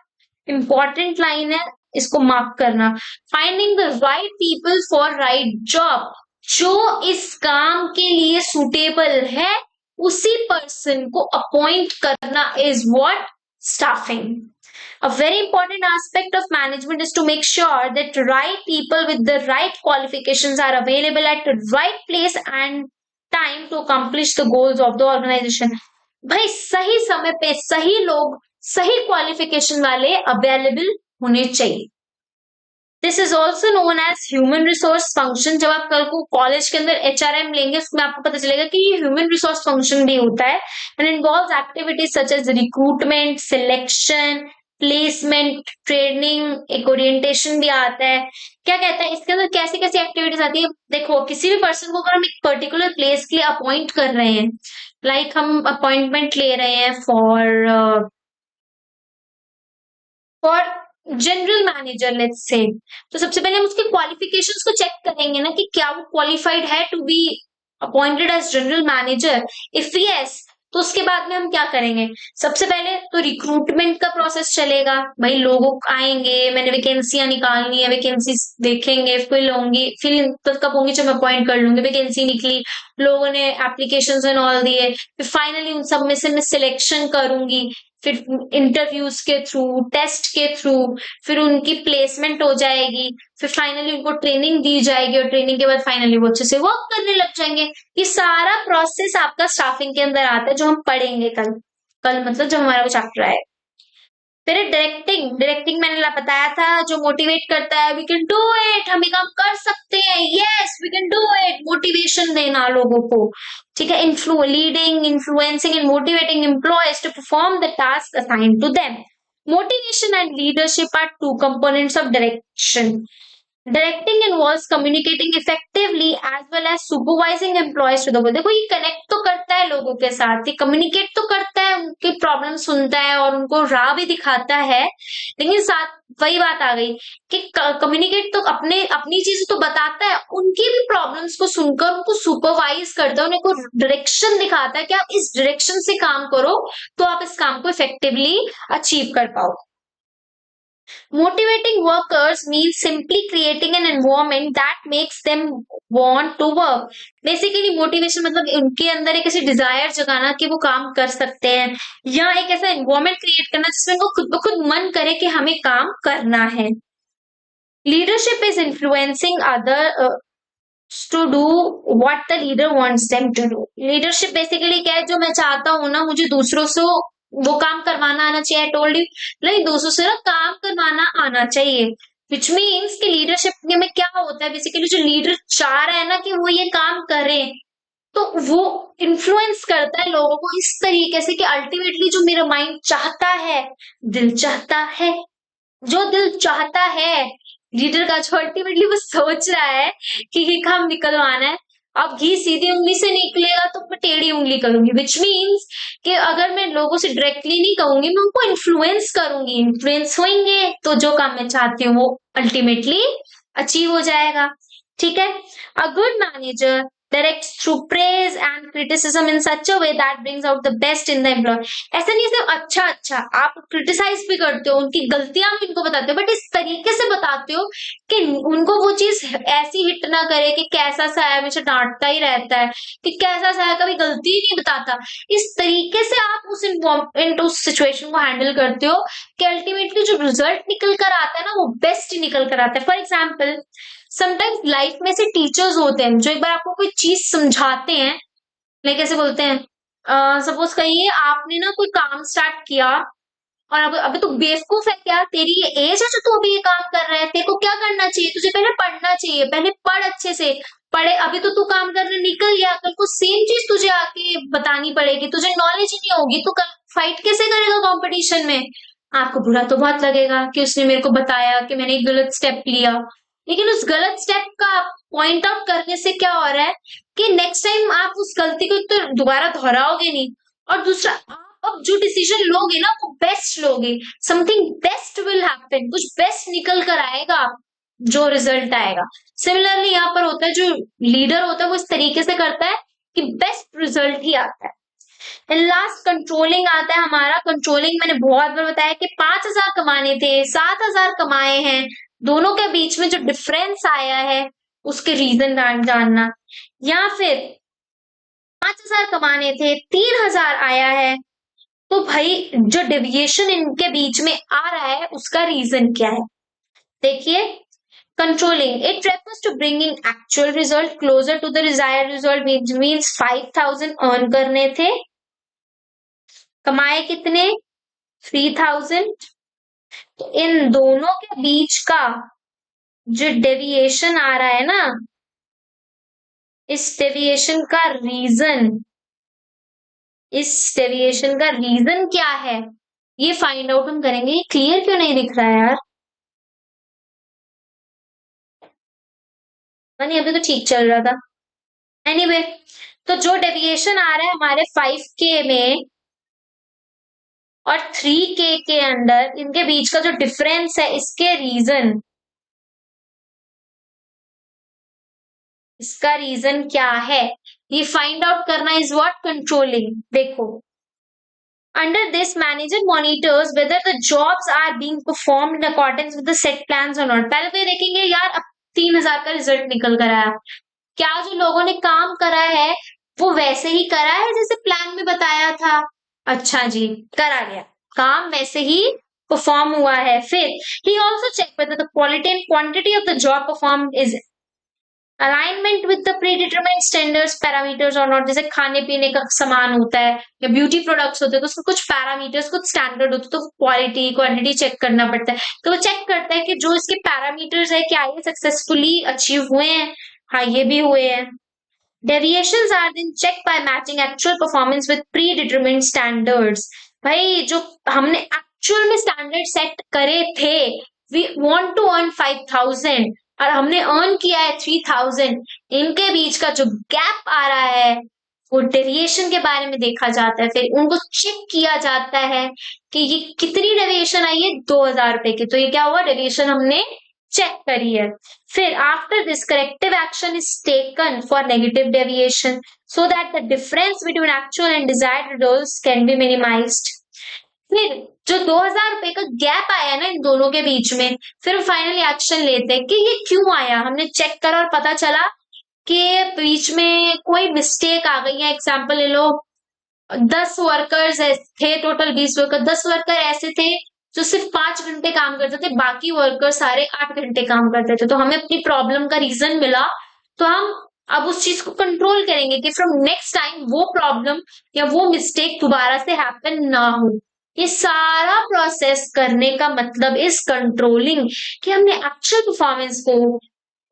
इंपॉर्टेंट लाइन है, इसको मार्क करना। Finding the right people for right job, जो इस काम के लिए सुटेबल है उसी पर्सन को अपॉइंट करना is what, staffing. A very important aspect of management is to make sure that right people with the right qualifications are available at the right place and time to accomplish the goals of the organization। भाई सही समय पे सही लोग, सही qualification वाले available होने चाहिए। This is also known as human resource function. जब आप कल को कॉलेज के अंदर HRM लेंगे, उसमें आपको पता चलेगा कि ये ह्यूमन रिसोर्स फंक्शन भी होता है and involves activities such as recruitment, selection, placement, training, एक ओरिएंटेशन भी आता है। क्या कहता है इसके अंदर कैसी कैसी एक्टिविटीज आती है? देखो, किसी भी पर्सन को अगर हम एक पर्टिकुलर प्लेस के लिए अपॉइंट कर रहे हैं, लाइक हम अपॉइंटमेंट ले रहे हैं for general manager let's say, तो सबसे पहले हम उसके क्वालिफिकेशंस को चेक करेंगे ना कि क्या वो क्वालिफाइड है to be appointed as general manager. If yes, तो उसके बाद में हम क्या करेंगे? सबसे पहले तो रिक्रूटमेंट का प्रोसेस चलेगा। भाई लोग आएंगे, मैंने वैकेंसियां निकालनी है, वैकेंसी देखेंगे, फिल होंगी, फिर तब कब होंगी जब अपॉइंट कर लूंगी, वैकेंसी निकली, लोगों ने एप्लीकेशंस एंड ऑल दिए, फिर फाइनली उन सब में से मैं सिलेक्शन करूंगी, फिर इंटरव्यूज के थ्रू, टेस्ट के थ्रू, फिर उनकी प्लेसमेंट हो जाएगी, फिर फाइनली उनको ट्रेनिंग दी जाएगी और ट्रेनिंग के बाद फाइनली वो अच्छे से वर्क करने लग जाएंगे। ये सारा प्रोसेस आपका स्टाफिंग के अंदर आता है, जो हम पढ़ेंगे कल। कल मतलब जब हमारा वो चैप्टर आए। फिर डायरेक्टिंग, डायरेक्टिंग मैंने बताया था, जो मोटिवेट करता है, वी कैन डू इट, हम ये काम कर सकते हैं, yes we can do it, motivation देना लोगों को, ठीक है। Leading, influencing and motivating employees to perform the task assigned to them. Motivation and leadership are two components of direction. Directing involves communicating effectively as well as supervising employees to the work. देखो, ये connect तो करता है लोगों के साथ, ये communicate तो करता है, उनकी प्रॉब्लम सुनता है और उनको राह भी दिखाता है, लेकिन साथ वही बात आ गई कि कम्युनिकेट तो अपनी चीज तो बताता है, उनकी भी प्रॉब्लम्स को सुनकर उनको सुपरवाइज करता है, उनको डायरेक्शन दिखाता है कि आप इस डायरेक्शन से काम करो तो आप इस काम को इफेक्टिवली अचीव कर पाओ। Motivating workers means simply creating an environment that makes them want to work. Basically motivation मतलब उनके अंदर एक ऐसी डिजायर जगाना कि वो काम कर सकते हैं, या एक ऐसा एनवायरमेंट क्रिएट करना जिसमें वो खुद ब खुद मन करे कि हमें काम करना है। Leadership is influencing other to do what the leader wants them to do. Leadership basically क्या है? जो मैं चाहता हूँ ना, मुझे दूसरों से वो काम करवाना आना चाहिए। आई टोल्ड यू, लाइक दूसरों से ना काम करवाना आना चाहिए, विच मीन्स कि लीडरशिप में क्या होता है, बेसिकली जो लीडर चाह रहा है ना कि वो ये काम करे, तो वो इन्फ्लुएंस करता है लोगों को इस तरीके से कि अल्टीमेटली जो मेरा माइंड चाहता है, दिल चाहता है, जो दिल चाहता है लीडर का, जो अल्टीमेटली वो सोच रहा है कि ये काम निकलवाना है, अब घी सीधी उंगली से निकलेगा तो मैं टेढ़ी उंगली करूंगी, विच मीन्स कि अगर मैं लोगों से डायरेक्टली नहीं कहूंगी, मैं उनको इन्फ्लुएंस करूंगी, इन्फ्लुएंस होंगे तो जो काम मैं चाहती हूँ वो अल्टीमेटली अचीव हो जाएगा, ठीक है। A good manager directs through praise and criticism in such a way that brings out the best in the employee। ऐसा नहीं सिर्फ अच्छा अच्छा, आप क्रिटिसाइज भी करते हो, उनकी गलतियां भी उनको बताते हो, बट इस तरीके से बताते हो कि उनको वो चीज ऐसी हिट ना करे कि कैसा सा है, हमेशा डांटता ही रहता है, कि कैसा सा है, कभी गलती ही नहीं बताता। इस तरीके से आप उस सिचुएशन को हैंडल करते हो कि अल्टीमेटली जो रिजल्ट निकल कर आता है ना, वो बेस्ट निकल कर आता है। फॉर एग्जाम्पल, समटाइम्स लाइफ में से टीचर्स होते हैं जो एक बार आपको कोई चीज समझाते हैं, लाइक कैसे बोलते हैं, सपोज कहिए आपने ना कोई काम स्टार्ट किया और अब अभी तू बेवकूफ है क्या, तेरी ये एज है जो तू अभी ये काम कर रहा है, तेरे को क्या करना चाहिए, तुझे पहले पढ़ना चाहिए, पहले पढ़ अच्छे से, पढ़े अभी तो तू काम करने निकल गया, कल को सेम चीज तुझे आके बतानी पड़ेगी, तुझे नॉलेज ही नहीं होगी, तो कल फाइट कैसे करेगा कंपटीशन में? आपको बुरा तो बहुत लगेगा कि उसने मेरे को बताया कि मैंने एक गलत स्टेप लिया, लेकिन उस गलत स्टेप का पॉइंट आउट करने से क्या हो रहा है कि नेक्स्ट टाइम आप उस गलती को तो दोबारा दोहराओगे नहीं, और दूसरा आप अब जो डिसीजन लोगे ना वो बेस्ट लोगे, समथिंग बेस्ट विल हैपन, कुछ बेस्ट निकल कर आएगा जो रिजल्ट आएगा। सिमिलरली यहाँ पर होता है, जो लीडर होता है वो इस तरीके से करता है कि बेस्ट रिजल्ट ही आता है। एंड लास्ट कंट्रोलिंग आता है हमारा। कंट्रोलिंग मैंने बहुत बार बताया कि 5,000 कमाने थे, 7,000 कमाए हैं, दोनों के बीच में जो डिफरेंस आया है उसके रीजन जानना, या फिर 5,000 कमाने थे 3,000 आया है, तो भाई जो डेविएशन इनके बीच में आ रहा है उसका रीजन क्या है? देखिए, controlling it refers to bringing actual result closer to the desired result, means 5,000 earn करने थे, कमाए कितने? 3,000। तो इन दोनों के बीच का जो डेविएशन आ रहा है ना, इस डेविएशन का रीजन क्या है? ये फाइंड आउट हम करेंगे। ये क्लियर क्यों नहीं दिख रहा है यार? नहीं, अभी तो ठीक चल रहा था। एनीवे तो जो डेविएशन आ रहा है हमारे 5K में और 3K के अंदर, इनके बीच का जो डिफरेंस है, इसका रीजन क्या है, ये फाइंड आउट करना इज व्हाट कंट्रोलिंग। देखो, under this manager monitors whether the jobs are being performed in accordance with the set plans और नॉट। पहले तो ये देखेंगे यार, अब 3,000 का रिजल्ट निकल कर आया, क्या जो लोगों ने काम करा है वो वैसे ही करा है जैसे प्लान में बताया था? अच्छा जी, करा गया, काम वैसे ही परफॉर्म हुआ है। फिर he also check whether the quality and quantity of the job performed is alignment with the predetermined standards parameters और नॉट। जैसे खाने पीने का सामान होता है या ब्यूटी प्रोडक्ट्स होते हैं तो उसके कुछ पैरामीटर्स, कुछ स्टैंडर्ड होते हैं, तो क्वालिटी क्वांटिटी चेक करना पड़ता है। तो वो चेक करता है कि जो इसके पैरामीटर्स है क्या ये सक्सेसफुली अचीव हुए हैं। हाँ, ये भी हुए हैं। Deviations are then checked by matching actual performance with predetermined standards। भाई जो हमने एक्चुअल में स्टैंडर्ड सेट करे थे, we want to earn 5,000 और हमने अर्न किया है 3,000, इनके बीच का जो गैप आ रहा है वो डेविएशन के बारे में देखा जाता है। फिर उनको चेक किया जाता है कि ये कितनी डेविएशन आई है, 2,000 रुपए की, तो ये क्या हुआ, डेविएशन हमने चेक करी है। फिर after this corrective action is taken for negative deviation so that the difference between actual and desired results can be minimised. फिर जो 2,000 रुपए का गैप आया ना इन दोनों के बीच में, फिर फाइनली एक्शन लेते हैं कि ये क्यों आया। हमने चेक करा और पता चला कि बीच में कोई मिस्टेक आ गई है। एग्जाम्पल ले लो, 10 वर्कर्स थे, टोटल 20 वर्कर, 10 वर्कर ऐसे थे जो सिर्फ 5 घंटे काम करते थे, बाकी वर्कर सारे 8 घंटे काम करते थे। तो हमें अपनी प्रॉब्लम का रीजन मिला, तो हम अब उस चीज को कंट्रोल करेंगे कि फ्रॉम नेक्स्ट टाइम वो प्रॉब्लम या वो मिस्टेक दोबारा से हैपन ना हो। ये सारा प्रोसेस करने का मतलब इज कंट्रोलिंग, कि हमने एक्चुअल परफॉर्मेंस को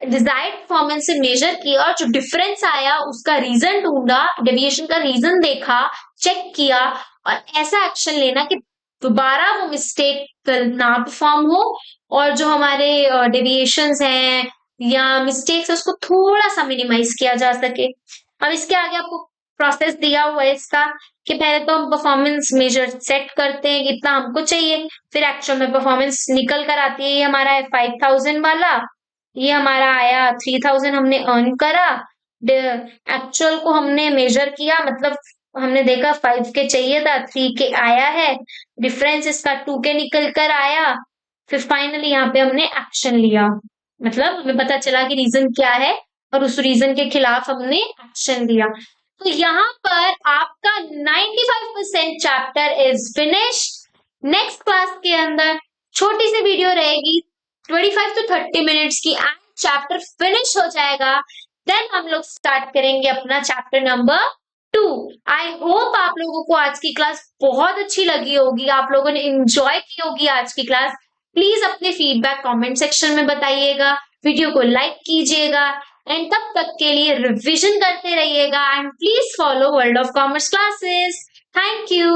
डिजायर्ड परफॉर्मेंस से मेजर किया और जो डिफरेंस आया उसका रीजन ढूंढा, डेविएशन का रीजन देखा, चेक किया और ऐसा एक्शन लेना कि दोबारा वो मिस्टेक ना परफॉर्म हो और जो हमारे डेविएशंस हैं या मिस्टेक्स है उसको थोड़ा सा मिनिमाइज किया जा सके। अब इसके आगे आपको प्रोसेस दिया हुआ है इसका, कि पहले तो हम परफॉर्मेंस मेजर सेट करते हैं कि इतना हमको चाहिए, फिर एक्चुअल में परफॉर्मेंस निकल कर आती है। ये हमारा है 5,000 वाला, ये हमारा आया 3,000 हमने अर्न करा। एक्चुअल को हमने मेजर किया, मतलब हमने देखा 5K चाहिए था, 3K आया है, डिफरेंस इसका 2K निकल कर आया। फिर फाइनली यहाँ पे हमने एक्शन लिया, मतलब हमें पता चला कि रीजन क्या है और उस रीजन के खिलाफ हमने एक्शन लिया। तो यहाँ पर आपका 95% chapter is finished. Next class के अंदर छोटी सी वीडियो रहेगी 25 to 30 मिनट्स की एंड चैप्टर फिनिश हो जाएगा। देन हम लोग स्टार्ट करेंगे अपना चैप्टर नंबर 2। आई होप आप लोगों को आज की क्लास बहुत अच्छी लगी होगी, आप लोगों ने एंजॉय की होगी आज की क्लास। प्लीज अपने फीडबैक कमेंट सेक्शन में बताइएगा, वीडियो को लाइक कीजिएगा एंड तब तक के लिए रिवीजन करते रहिएगा and please follow world of commerce classes. Thank you.